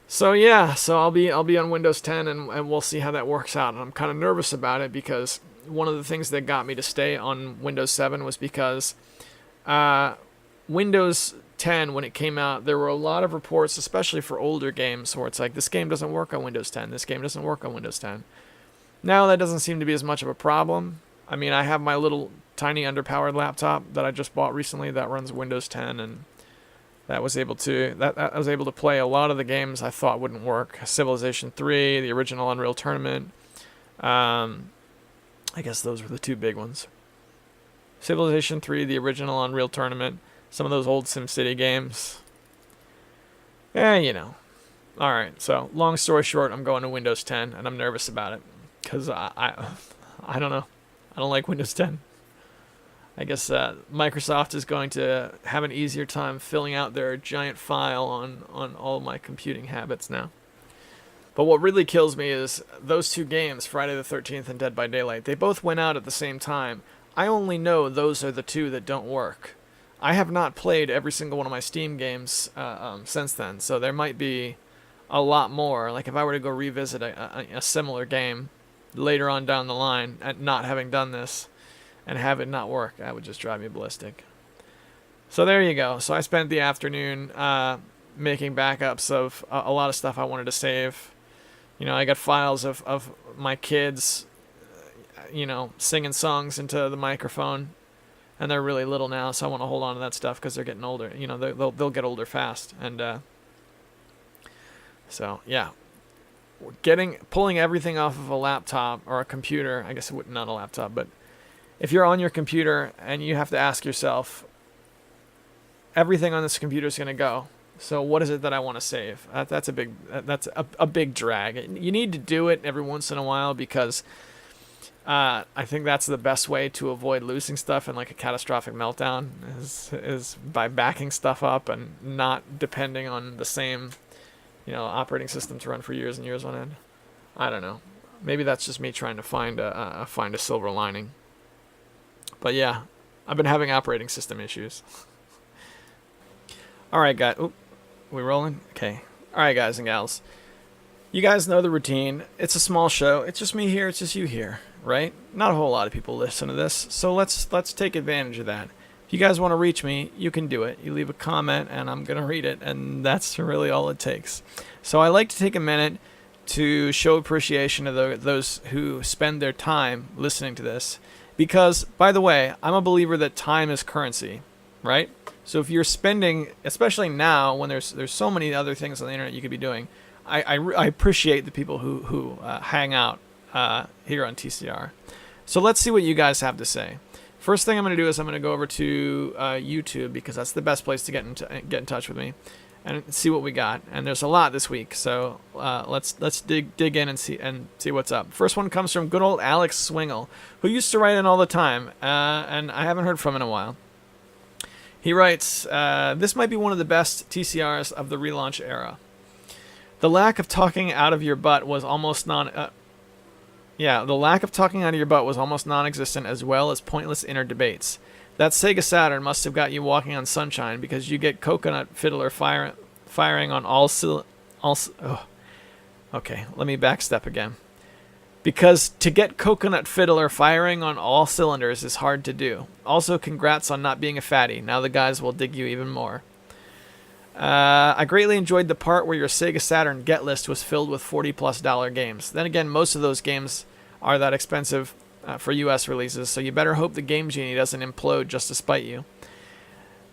So yeah, so I'll be on Windows 10, and we'll see how that works out. And I'm kind of nervous about it because one of the things that got me to stay on Windows 7 was because Windows 10, when it came out, there were a lot of reports, especially for older games, where it's like, this game doesn't work on Windows 10, this game doesn't work on Windows 10. Now that doesn't seem to be as much of a problem. I mean, I have my little tiny underpowered laptop that I just bought recently that runs Windows 10, and that was able to play a lot of the games I thought wouldn't work. Civilization 3, the original Unreal Tournament. I guess those were the two big ones. Civilization 3, the original Unreal Tournament, some of those old SimCity games. You know. Alright, so long story short, I'm going to Windows 10, and I'm nervous about it. Because I don't know. I don't like Windows 10. I guess Microsoft is going to have an easier time filling out their giant file on all my computing habits now. But what really kills me is those two games, Friday the 13th and Dead by Daylight, they both went out at the same time. I only know those are the two that don't work. I have not played every single one of my Steam games since then, so there might be a lot more. Like if I were to go revisit a similar game later on down the line, at not having done this, and have it not work, that would just drive me ballistic. So there you go. So I spent the afternoon making backups of a lot of stuff I wanted to save. You know, I got files of my kids, singing songs into the microphone, and they're really little now, so I want to hold on to that stuff because they're getting older. You know, they'll get older fast, and so yeah, pulling everything off of a laptop or a computer. I guess not a laptop, but if you're on your computer and you have to ask yourself, everything on this computer is going to go. So what is it that I want to save? That's a big drag. You need to do it every once in a while because I think that's the best way to avoid losing stuff in like a catastrophic meltdown is by backing stuff up and not depending on the same, operating system to run for years and years on end. I don't know. Maybe that's just me trying to find a silver lining. But yeah, I've been having operating system issues. All right, guys. Oop, we rolling? Okay. All right, guys and gals. You guys know the routine. It's a small show. It's just me here. It's just you here, right? Not a whole lot of people listen to this, so let's take advantage of that. If you guys want to reach me, you can do it. You leave a comment, and I'm gonna read it, and that's really all it takes. So I like to take a minute to show appreciation to those who spend their time listening to this. Because, by the way, I'm a believer that time is currency, right? So if you're spending, especially now when there's so many other things on the internet you could be doing, I appreciate the people who hang out here on TCR. So let's see what you guys have to say. First thing I'm going to do is I'm going to go over to YouTube because that's the best place to get in touch with me and see what we got. And there's a lot this week, so let's dig in and see what's up. First one comes from good old Alex Swingle, who used to write in all the time, and I haven't heard from him in a while. He writes, this might be one of the best TCRs of the relaunch era. The lack of talking out of your butt was almost non-existent, as well as pointless inner debates. That Sega Saturn must have got you walking on sunshine because you get Coconut Fiddler firing on all. Okay, let me backstep again. Because to get Coconut Fiddler firing on all cylinders is hard to do. Also, congrats on not being a fatty. Now the guys will dig you even more. I greatly enjoyed the part where your Sega Saturn get list was filled with $40+ games. Then again, most of those games are that expensive for US releases, so you better hope the Game Genie doesn't implode just to spite you.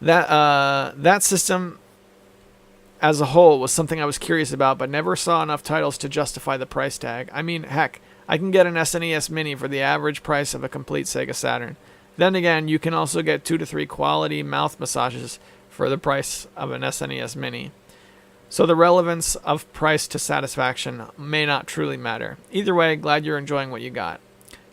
That system as a whole was something I was curious about, but never saw enough titles to justify the price tag. I mean, heck, I can get an SNES Mini for the average price of a complete Sega Saturn. Then again, you can also get 2 to 3 quality mouth massages for the price of an SNES Mini. So the relevance of price to satisfaction may not truly matter. Either way, glad you're enjoying what you got.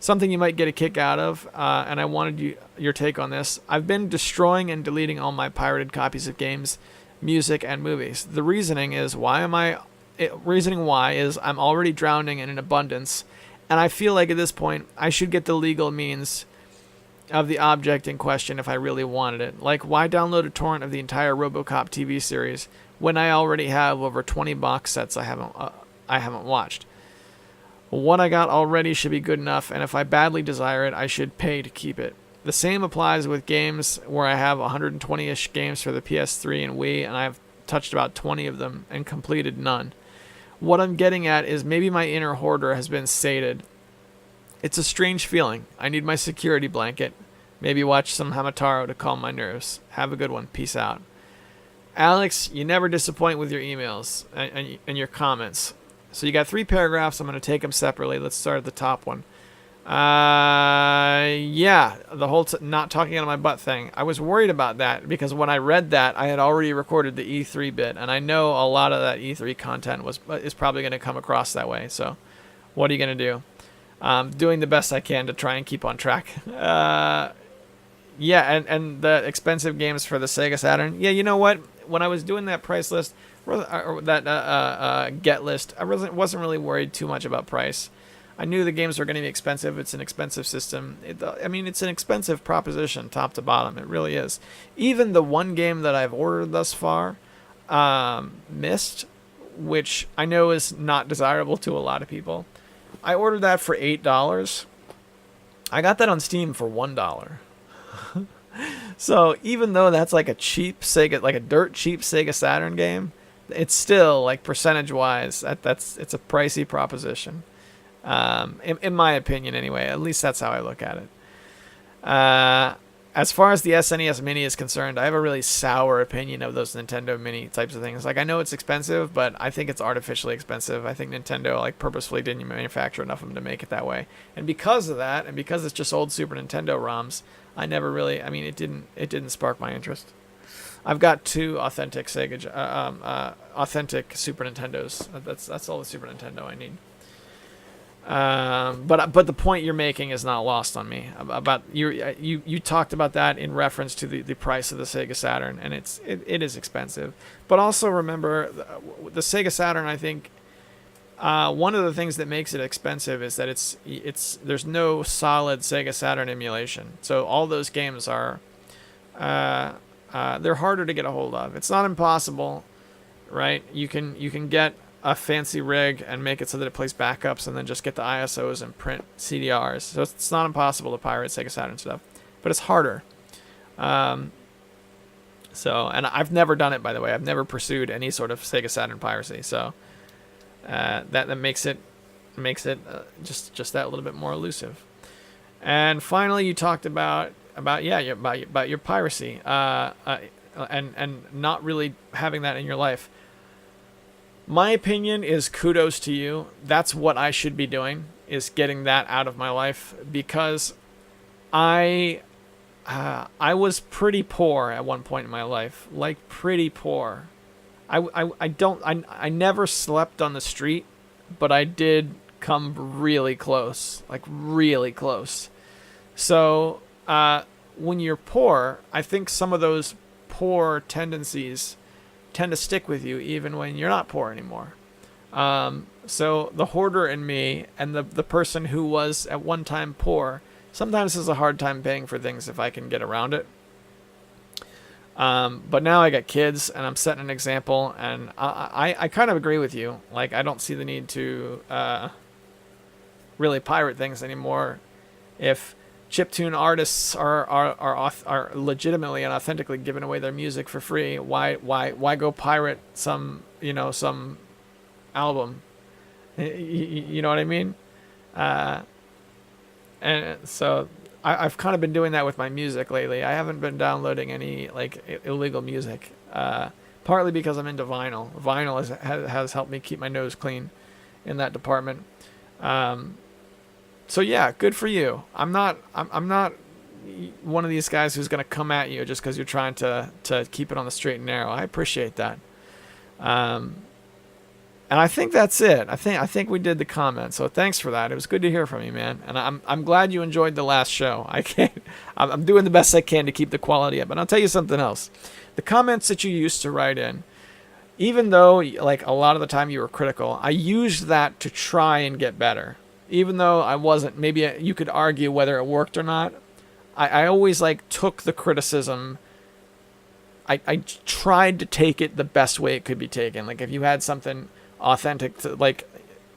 Something you might get a kick out of, and I wanted your take on this. I've been destroying and deleting all my pirated copies of games, music, and movies. The reasoning why is I'm already drowning in an abundance, and I feel like at this point I should get the legal means of the object in question if I really wanted it. Like, why download a torrent of the entire RoboCop TV series when I already have over 20 box sets I haven't watched? What I got already should be good enough, and if I badly desire it, I should pay to keep it. The same applies with games where I have 120-ish games for the PS3 and Wii, and I've touched about 20 of them and completed none. What I'm getting at is maybe my inner hoarder has been sated. It's a strange feeling. I need my security blanket. Maybe watch some Hamataro to calm my nerves. Have a good one. Peace out. Alex, you never disappoint with your emails and your comments. So you got 3 paragraphs. I'm going to take them separately. Let's start at the top one. Yeah, the whole not talking out of my butt thing. I was worried about that because when I read that, I had already recorded the E3 bit, and I know a lot of that E3 content is probably going to come across that way. So what are you going to do? Doing the best I can to try and keep on track. Yeah, and the expensive games for the Sega Saturn. Yeah, you know what? When I was doing that price list, or that get list, I wasn't really worried too much about price. I knew the games were going to be expensive. It's an expensive system. It's an expensive proposition, top to bottom. It really is. Even the one game that I've ordered thus far, Myst, which I know is not desirable to a lot of people, I ordered that for $8. I got that on Steam for $1. So even though that's like a cheap Sega, like a dirt cheap Sega Saturn game, it's still, like, percentage-wise, it's a pricey proposition. In my opinion, anyway. At least that's how I look at it. As far as the SNES Mini is concerned, I have a really sour opinion of those Nintendo Mini types of things. Like, I know it's expensive, but I think it's artificially expensive. I think Nintendo, like, purposefully didn't manufacture enough of them to make it that way. And because of that, and because it's just old Super Nintendo ROMs, I never really, it didn't spark my interest. I've got 2 authentic authentic Super Nintendos. That's all the Super Nintendo I need. But the point you're making is not lost on me. About you talked about that in reference to the price of the Sega Saturn, and it is expensive. But also remember, the Sega Saturn, I think, one of the things that makes it expensive is that there's no solid Sega Saturn emulation. So all those games are they're harder to get a hold of. It's not impossible, right? You can get a fancy rig and make it so that it plays backups and then just get the ISOs and print CDRs. So it's not impossible to pirate Sega Saturn stuff, but it's harder. And I've never done it, by the way. I've never pursued any sort of Sega Saturn piracy. So that makes it just that little bit more elusive. And finally, you talked about your piracy and not really having that in your life. My opinion is kudos to you. That's what I should be doing, is getting that out of my life, because I was pretty poor at one point in my life, like pretty poor. I never slept on the street, but I did come really close, like really close. So when you're poor, I think some of those poor tendencies tend to stick with you even when you're not poor anymore. So the hoarder in me and the person who was at one time poor sometimes has a hard time paying for things if I can get around it. But now I got kids and I'm setting an example, and I kind of agree with you. Like, I don't see the need to really pirate things anymore. If chiptune artists are legitimately and authentically giving away their music for free, why go pirate some album? You know what I mean? And so I've kind of been doing that with my music lately. I haven't been downloading any like illegal music, partly because I'm into vinyl. Vinyl has helped me keep my nose clean in that department. So yeah, good for you. I'm not one of these guys who's going to come at you just because you're trying to keep it on the straight and narrow. I appreciate that. And I think that's it. I think we did the comments. So thanks for that. It was good to hear from you, man. And I'm glad you enjoyed the last show. I'm doing the best I can to keep the quality up. And I'll tell you something else. The comments that you used to write in, even though like a lot of the time you were critical, I used that to try and get better. Even though I wasn't, maybe you could argue whether it worked or not. I always like took the criticism. I tried to take it the best way it could be taken. Like if you had something authentic to like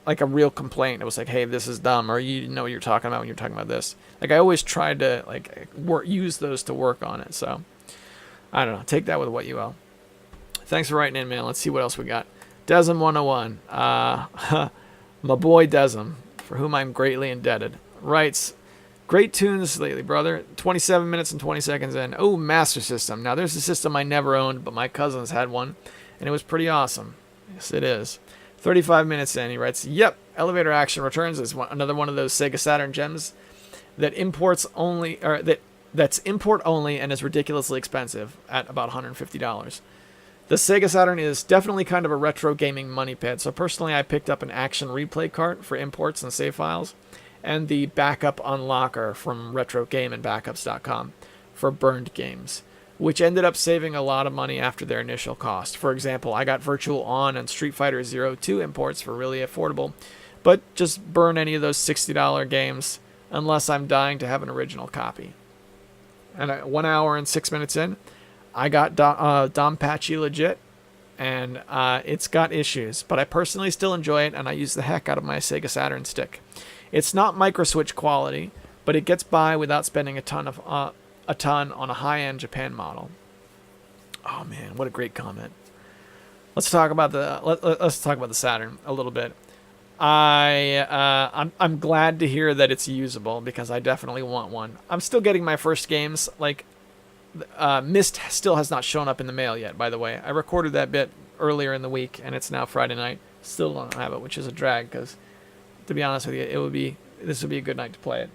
a real complaint, it was like, hey, this is dumb, or you know what you're talking about when you're talking about this. Like I always tried to like use those to work on it. So I don't know. Take that with what you will. Thanks for writing in, man. Let's see what else we got. Desm 101. My boy Desm, for whom I'm greatly indebted, writes, great tunes lately, brother. 27 minutes and 20 seconds in. Oh, Master System. Now, there's a system I never owned, but my cousins had one, and it was pretty awesome. Yes, it is. 35 minutes in, he writes, yep, Elevator Action Returns is another one of those Sega Saturn gems that that's import only and is ridiculously expensive at about $150. The Sega Saturn is definitely kind of a retro gaming money pit, so personally I picked up an Action Replay cart for imports and save files, and the Backup Unlocker from RetroGameandBackups.com for burned games, which ended up saving a lot of money after their initial cost. For example, I got Virtual On and Street Fighter 02 imports for really affordable, but just burn any of those $60 games unless I'm dying to have an original copy. And 1 hour and 6 minutes in, I got Donpachi legit, and it's got issues, but I personally still enjoy it, and I use the heck out of my Sega Saturn stick. It's not microswitch quality, but it gets by without spending a ton on a high-end Japan model. Oh man, what a great comment. Let's talk about the Saturn a little bit. I'm glad to hear that it's usable because I definitely want one. I'm still getting my first games. Like Myst still has not shown up in the mail yet. By the way, I recorded that bit earlier in the week, and it's now Friday night. Still don't have it, which is a drag because, to be honest with you, this would be a good night to play it.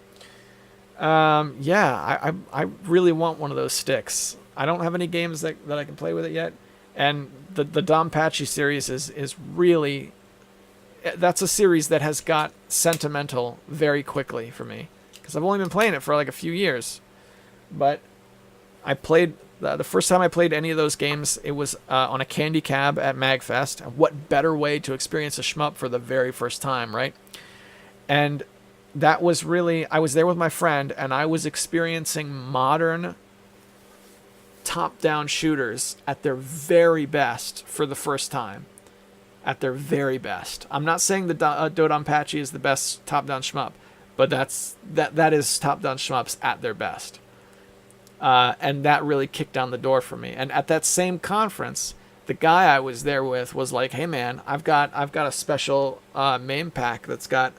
Yeah, I really want one of those sticks. I don't have any games that I can play with it yet, and the Donpachi series is really, that's a series that has got sentimental very quickly for me because I've only been playing it for like a few years, but I played the first time I played any of those games, it was on a candy cab at MagFest. What better way to experience a shmup for the very first time, right? And that was really, I was there with my friend, and I was experiencing modern top-down shooters at their very best for the first time. At their very best. I'm not saying the Donpachi is the best top-down shmup, but that is top-down shmups at their best. And that really kicked down the door for me. And at that same conference, the guy I was there with was like, "Hey man, I've got a special MAME pack that's got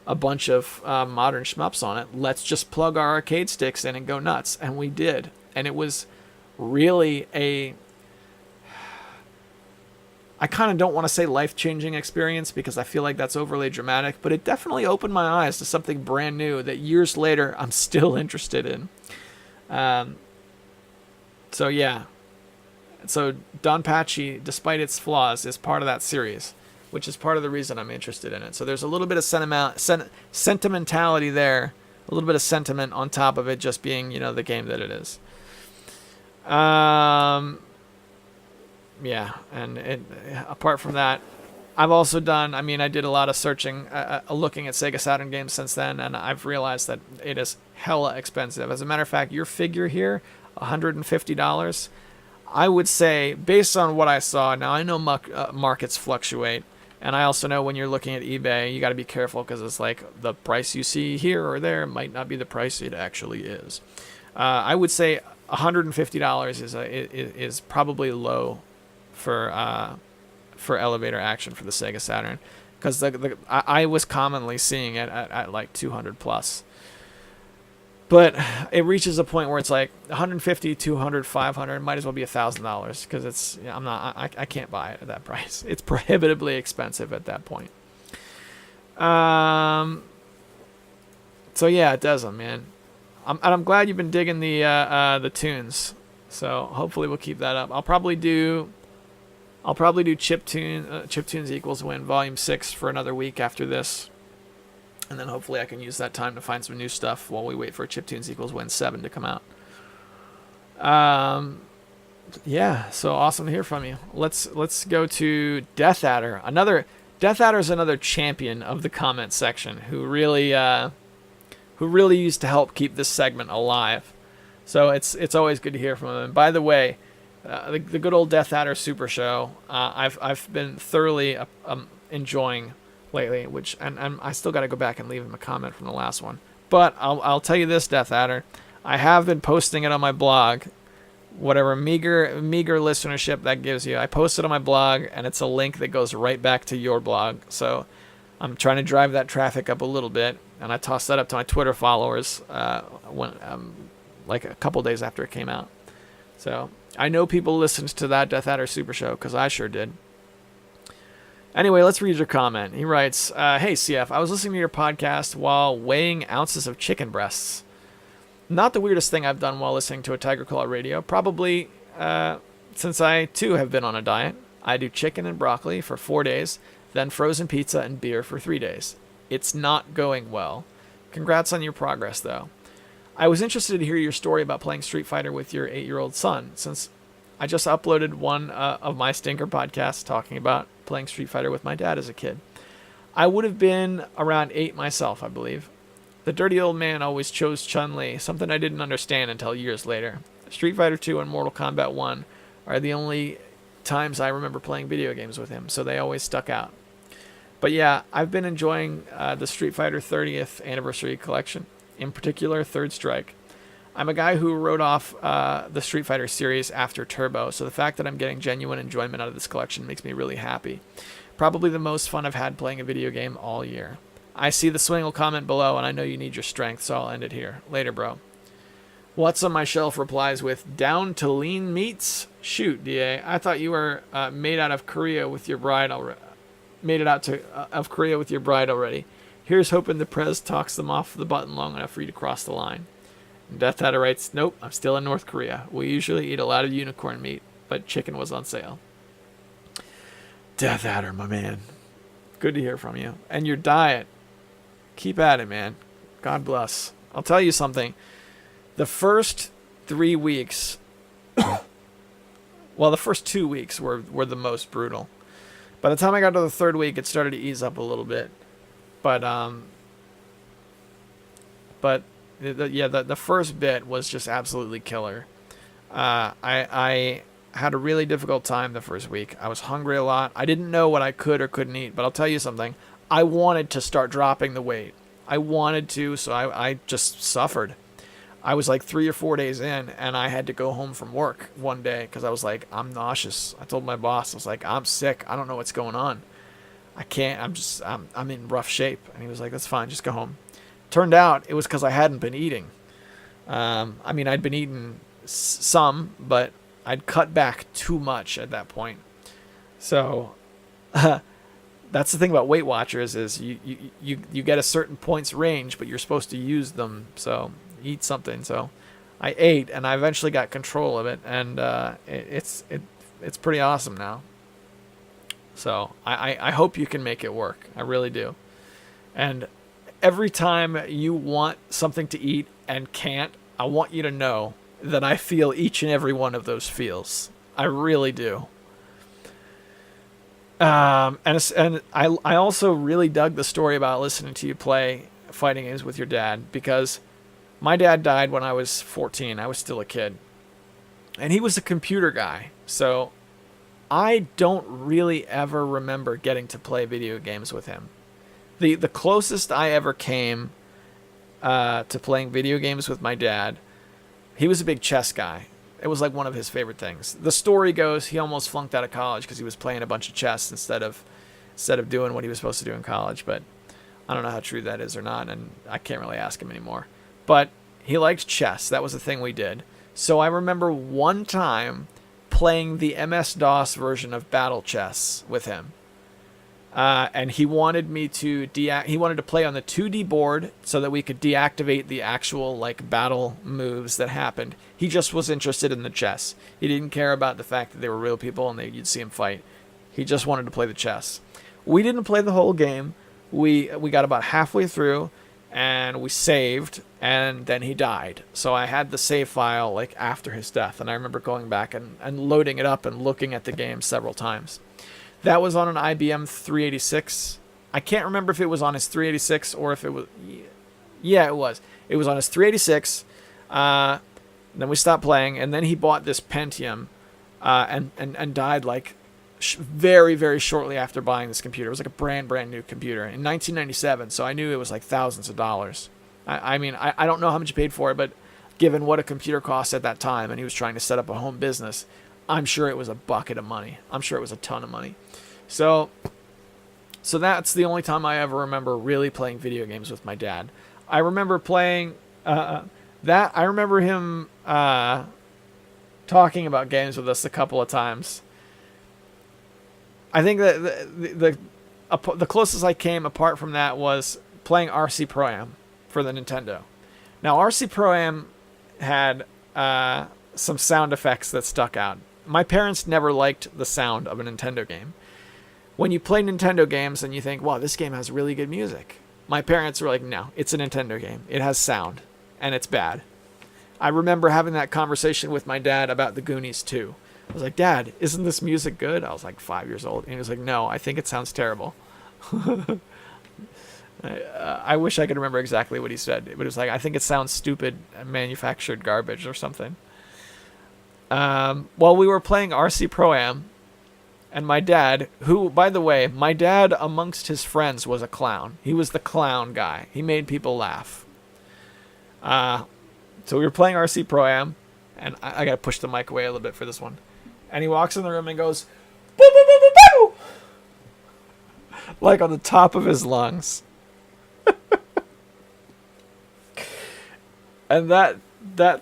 a bunch of modern shmups on it. Let's just plug our arcade sticks in and go nuts." And we did. And it was really I kind of don't want to say life-changing experience because I feel like that's overly dramatic, but it definitely opened my eyes to something brand new that years later I'm still interested in. So yeah. So Donpachi, despite its flaws, is part of that series, which is part of the reason I'm interested in it. So there's a little bit of sentimentality there, a little bit of sentiment on top of it just being, the game that it is. Yeah, and apart from that, I've also done, I did a lot of searching, looking at Sega Saturn games since then, and I've realized that it is hella expensive. As a matter of fact, your figure here, $150, I would say, based on what I saw, now I know markets fluctuate, and I also know when you're looking at eBay, you got to be careful because it's like the price you see here or there might not be the price it actually is. I would say $150 is probably low for Elevator Action for the Sega Saturn, because I was commonly seeing it at like 200 plus. But it reaches a point where it's like 150, 200, 500, might as well be $1,000 because it's, I can't buy it at that price. It's prohibitively expensive at that point. So yeah, it does them, man. I'm glad you've been digging the tunes. So hopefully we'll keep that up. I'll probably do Chiptunes Equals Win Volume 6 for another week after this. And then hopefully I can use that time to find some new stuff while we wait for Chiptunes Equals Win 7 to come out. Yeah, so awesome to hear from you. Let's go to Death Adder. Death Adder is another champion of the comment section who really used to help keep this segment alive. So it's always good to hear from him. And by the way, the good old Death Adder Super Show, I've been thoroughly enjoying lately, which and I still got to go back and leave him a comment from the last one. But I'll tell you this, Death Adder, I have been posting it on my blog, whatever meager listenership that gives you. I post it on my blog, and it's a link that goes right back to your blog. So I'm trying to drive that traffic up a little bit, and I tossed that up to my Twitter followers like a couple days after it came out. So I know people listened to that Death Adder Super Show because I sure did. Anyway, let's read your comment. He writes, hey, CF, I was listening to your podcast while weighing ounces of chicken breasts. Not the weirdest thing I've done while listening to a Tiger Claw radio. Probably since I, too, have been on a diet. I do chicken and broccoli for 4 days, then frozen pizza and beer for 3 days. It's not going well. Congrats on your progress, though. I was interested to hear your story about playing Street Fighter with your 8-year-old son, since I just uploaded one of my Stinker podcasts talking about playing Street Fighter with my dad as a kid. I would have been around 8 myself, I believe. The dirty old man always chose Chun-Li, something I didn't understand until years later. Street Fighter 2 and Mortal Kombat 1 are the only times I remember playing video games with him, so they always stuck out. But yeah, I've been enjoying the Street Fighter 30th Anniversary Collection, in particular Third Strike. I'm a guy who wrote off the Street Fighter series after Turbo, so the fact that I'm getting genuine enjoyment out of this collection makes me really happy. Probably the most fun I've had playing a video game all year. I see the Swingle comment below, and I know you need your strength, so I'll end it here. Later, bro. What's on my shelf replies with, down to lean meats? Shoot, DA. I thought you were made out of Korea with your bride already. Made it out of Korea with your bride already. Here's hoping the Prez talks them off the button long enough for you to cross the line. And Death Adder writes, nope, I'm still in North Korea. We usually eat a lot of unicorn meat, but chicken was on sale. Death Adder, my man. Good to hear from you. And your diet. Keep at it, man. God bless. I'll tell you something. The first 3 weeks, well, the first 2 weeks were the most brutal. By the time I got to the third week, it started to ease up a little bit. But the first bit was just absolutely killer. I had a really difficult time the first week. I was hungry a lot. I didn't know what I could or couldn't eat, but I'll tell you something. I wanted to start dropping the weight. I wanted to, so I just suffered. I was like 3 or 4 days in, and I had to go home from work one day because I was like, I'm nauseous. I told my boss, I was like, I'm sick. I don't know what's going on. I can't. I'm in rough shape. And he was like, that's fine. Just go home. Turned out it was because I hadn't been eating. I mean, I'd been eating some, but I'd cut back too much at that point. So that's the thing about Weight Watchers is you get a certain points range, but you're supposed to use them. So eat something. So I ate, and I eventually got control of it, and it's pretty awesome now. So I hope you can make it work. I really do. And every time you want something to eat and can't, I want you to know that I feel each and every one of those feels. I really do. And I also really dug the story about listening to you play fighting games with your dad, because my dad died when I was 14. I was still a kid. And he was a computer guy. So I don't really ever remember getting to play video games with him. The closest I ever came to playing video games with my dad, he was a big chess guy. It was like one of his favorite things. The story goes he almost flunked out of college because he was playing a bunch of chess instead of doing what he was supposed to do in college. But I don't know how true that is or not, and I can't really ask him anymore. But He liked chess. That was the thing we did. So I remember one time playing the MS-DOS version of Battle Chess with him. And he wanted me to he wanted to play on the 2D board so that we could deactivate the actual like battle moves that happened. He just was interested in the chess. He didn't care about the fact that they were real people and you'd see him fight. He just wanted to play the chess. We didn't play the whole game. We got about halfway through and we saved, and then he died. So I had the save file like after his death, and I remember going back and loading it up and looking at the game several times. That was on an IBM 386. I can't remember if it was on his 386 or if it was... Yeah, it was. It was on his 386. Then we stopped playing, and then he bought this Pentium and died like very, very shortly after buying this computer. It was like a brand new computer in 1997, so I knew it was like thousands of dollars. I mean, I don't know how much he paid for it, but given what a computer cost at that time, and he was trying to set up a home business, I'm sure it was a bucket of money. I'm sure it was a ton of money. So that's the only time I ever remember really playing video games with my dad. I remember playing that. I remember him talking about games with us a couple of times. I think that the closest I came apart from that was playing RC Pro-Am for the Nintendo. Now, RC Pro-Am had some sound effects that stuck out. My parents never liked the sound of a Nintendo game. When you play Nintendo games and you think, wow, this game has really good music, my parents were like, no, it's a Nintendo game. It has sound, and it's bad. I remember having that conversation with my dad about the Goonies 2. I was like, Dad, isn't this music good? I was like 5 years old. And he was like, no, I think it sounds terrible. I wish I could remember exactly what he said. But it was like, I think it sounds stupid, manufactured garbage or something. While we were playing RC Pro-Am, and my dad, who, by the way, my dad amongst his friends was a clown. He was the clown guy. He made people laugh. So we were playing RC Pro-Am, and I got to push the mic away a little bit for this one. And he walks in the room and goes, boo, boo, boo, boo, boo, like on the top of his lungs. And that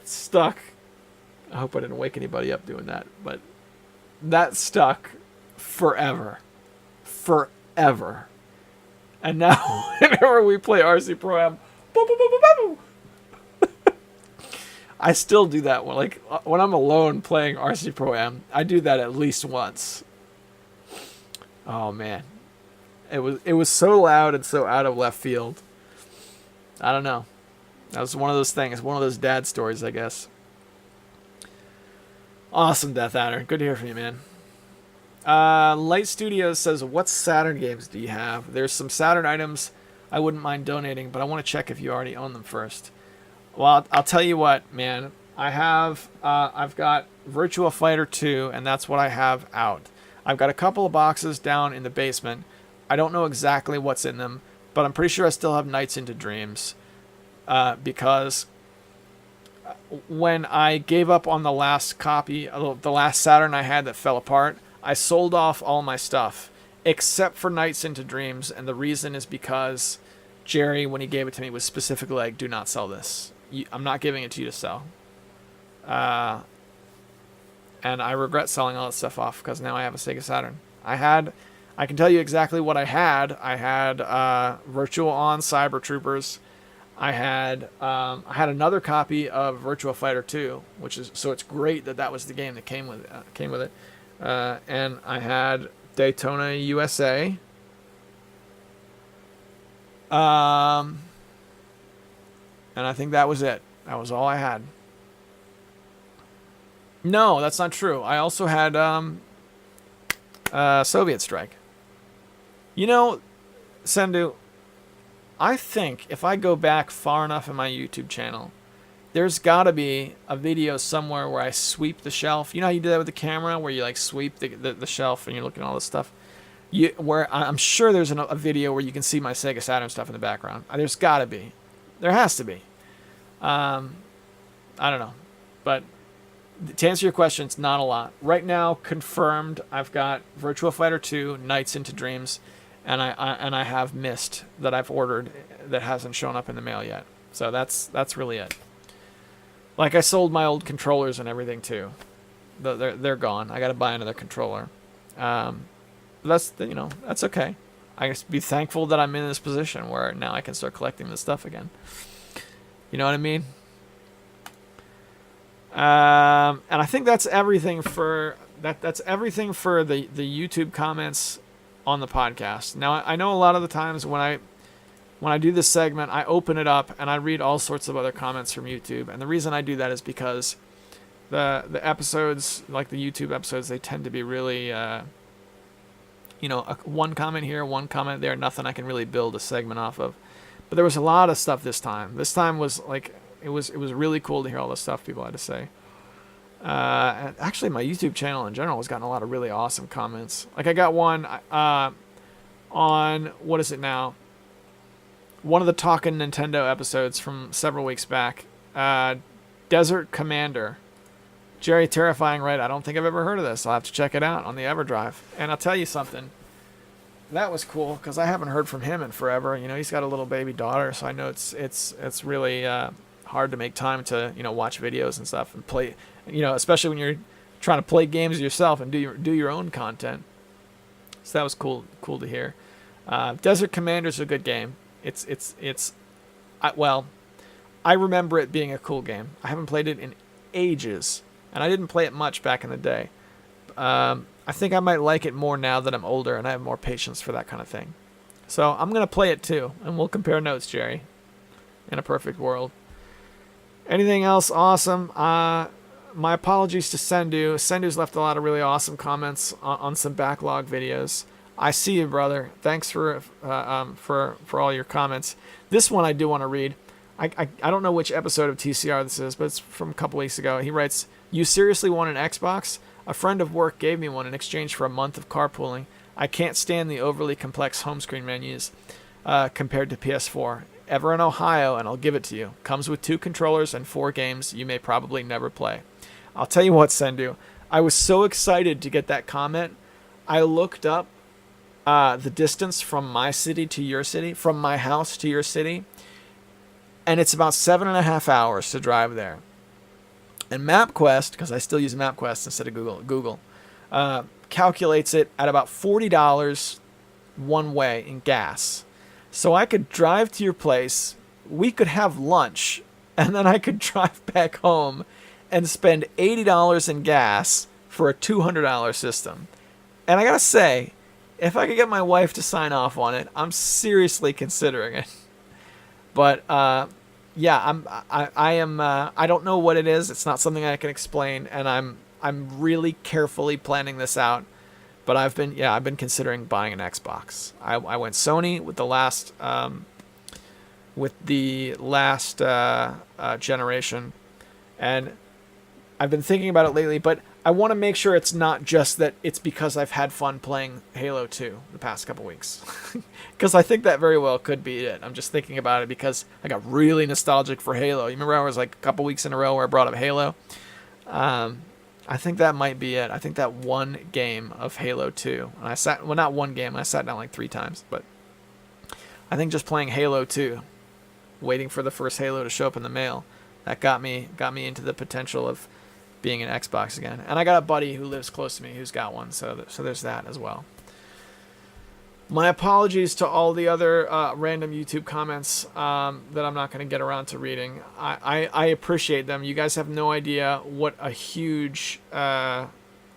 stuck. I hope I didn't wake anybody up doing that, but that stuck forever. Forever. And now, whenever we play RC Pro-Am, boo, boo, boo, boo, boo, I still do that when I'm alone playing RC Pro-Am. I do that at least once. Oh man, it was so loud and so out of left field. I don't know. That was one of those things, one of those dad stories, I guess. Awesome, Death Adder. Good to hear from you, man. Light Studios says, what Saturn games do you have? There's some Saturn items I wouldn't mind donating, but I want to check if you already own them first. Well, I'll tell you what, man. I've got Virtua Fighter 2, and that's what I have out. I've got a couple of boxes down in the basement. I don't know exactly what's in them, but I'm pretty sure I still have Nights into Dreams. Because when I gave up on the last copy, the last Saturn I had that fell apart, I sold off all my stuff, except for Nights into Dreams, and the reason is because Jerry, when he gave it to me, was specifically like, do not sell this. I'm not giving it to you to sell. And I regret selling all that stuff off because now I have a Sega Saturn. I can tell you exactly what I had. I had Virtual On Cyber Troopers. I had another copy of Virtua Fighter 2, which is, so it's great that was the game that came with it. And I had Daytona USA. And I think that was it. That was all I had. No, that's not true. I also had Soviet Strike. You know, Sendu, I think if I go back far enough in my YouTube channel, there's got to be a video somewhere where I sweep the shelf. You know how you do that with the camera, where you like sweep the shelf and you're looking at all this stuff? Where I'm sure there's a video where you can see my Sega Saturn stuff in the background. There's got to be. There has to be. I don't know. But to answer your question, it's not a lot. Right now, confirmed, I've got Virtua Fighter 2, Nights into Dreams, and I have Myst that I've ordered that hasn't shown up in the mail yet. So that's really it. Like, I sold my old controllers and everything too. They're gone. I got to buy another controller. That's okay. I just be thankful that I'm in this position where now I can start collecting this stuff again. You know what I mean? And I think that's everything for that's everything for the YouTube comments on the podcast. Now, I know a lot of the times when I do this segment, I open it up and I read all sorts of other comments from YouTube. And the reason I do that is because the episodes, like the YouTube episodes, they tend to be really, one comment here, one comment there, nothing I can really build a segment off of. But there was a lot of stuff this time. This time was like, it was really cool to hear all the stuff people had to say. And actually, my YouTube channel in general has gotten a lot of really awesome comments. Like, I got one on, what is it now? One of the Talkin' Nintendo episodes from several weeks back. Desert Commander. Jerry, terrifying, right? I don't think I've ever heard of this. I'll have to check it out on the EverDrive. And I'll tell you something. That was cool because I haven't heard from him in forever. You know, he's got a little baby daughter, so I know it's really hard to make time to watch videos and stuff and play. Especially when you're trying to play games yourself and do your own content. So that was cool to hear. Desert Commander's a good game. I remember it being a cool game. I haven't played it in ages, and I didn't play it much back in the day. I think I might like it more now that I'm older and I have more patience for that kind of thing. So I'm going to play it too, and we'll compare notes, Jerry, in a perfect world. Anything else awesome? My apologies to Sendu. Sendu's left a lot of really awesome comments on some backlog videos. I see you, brother. Thanks for all your comments. This one I do want to read. I don't know which episode of TCR this is, but it's from a couple weeks ago. He writes, "You seriously want an Xbox? A friend of work gave me one in exchange for a month of carpooling. I can't stand the overly complex home screen menus compared to PS4. Ever in Ohio, and I'll give it to you. Comes with 2 controllers and 4 games you may probably never play." I'll tell you what, Sendu. I was so excited to get that comment. I looked up the distance from my city to your city, from my house to your city, and it's about 7.5 hours to drive there. And MapQuest, because I still use MapQuest instead of Google, calculates it at about $40 one way in gas. So I could drive to your place, we could have lunch, and then I could drive back home and spend $80 in gas for a $200 system. And I gotta say, if I could get my wife to sign off on it, I'm seriously considering it. But yeah, I don't know what it is. It's not something I can explain, and I'm really carefully planning this out. But I've been considering buying an Xbox. I went Sony with the last generation, and I've been thinking about it lately. But I want to make sure it's not just that it's because I've had fun playing Halo 2 the past couple weeks. Because I think that very well could be it. I'm just thinking about it because I got really nostalgic for Halo. You remember I was like a couple weeks in a row where I brought up Halo? I think that might be it. I think that one game of Halo 2, and not one game, I sat down like 3 times, but I think just playing Halo 2, waiting for the first Halo to show up in the mail, that got me into the potential of being an Xbox again. And I got a buddy who lives close to me who's got one, so there's that as well. My apologies to all the other random YouTube comments that I'm not going to get around to reading. I appreciate them. You guys have no idea what a huge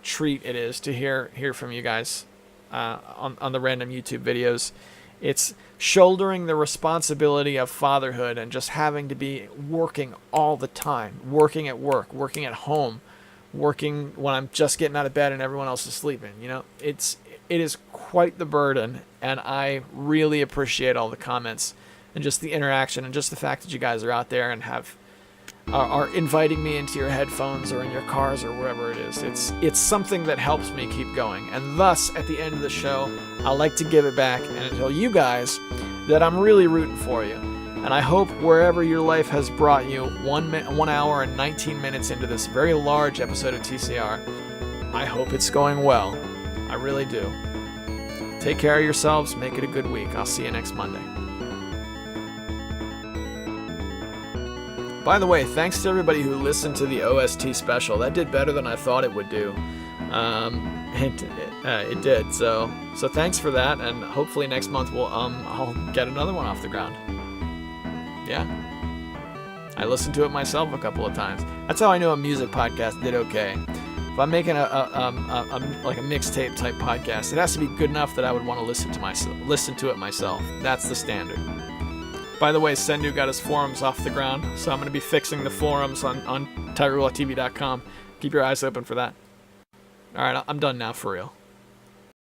treat it is to hear from you guys on the random YouTube videos. It's shouldering the responsibility of fatherhood and just having to be working all the time, working at work, working at home, working when I'm just getting out of bed and everyone else is sleeping. It is quite the burden, and I really appreciate all the comments and just the interaction and just the fact that you guys are out there and are inviting me into your headphones or in your cars or wherever it is. It's something that helps me keep going, and thus at the end of the show I like to give it back and tell you guys that I'm really rooting for you, and I hope wherever your life has brought you 1 hour and 19 minutes into this very large episode of TCR, I hope it's going well. I really do. Take care of yourselves. Make it a good week. I'll see you next Monday. By the way, thanks to everybody who listened to the OST special. That did better than I thought it would do. It did. So thanks for that, and hopefully next month I'll get another one off the ground. Yeah. I listened to it myself a couple of times. That's how I know a music podcast did okay. If I'm making like a mixtape type podcast, it has to be good enough that I would want to listen to it myself. That's the standard. By the way, Sendu got his forums off the ground, so I'm going to be fixing the forums on TigerClawTV.com. Keep your eyes open for that. All right, I'm done now for real.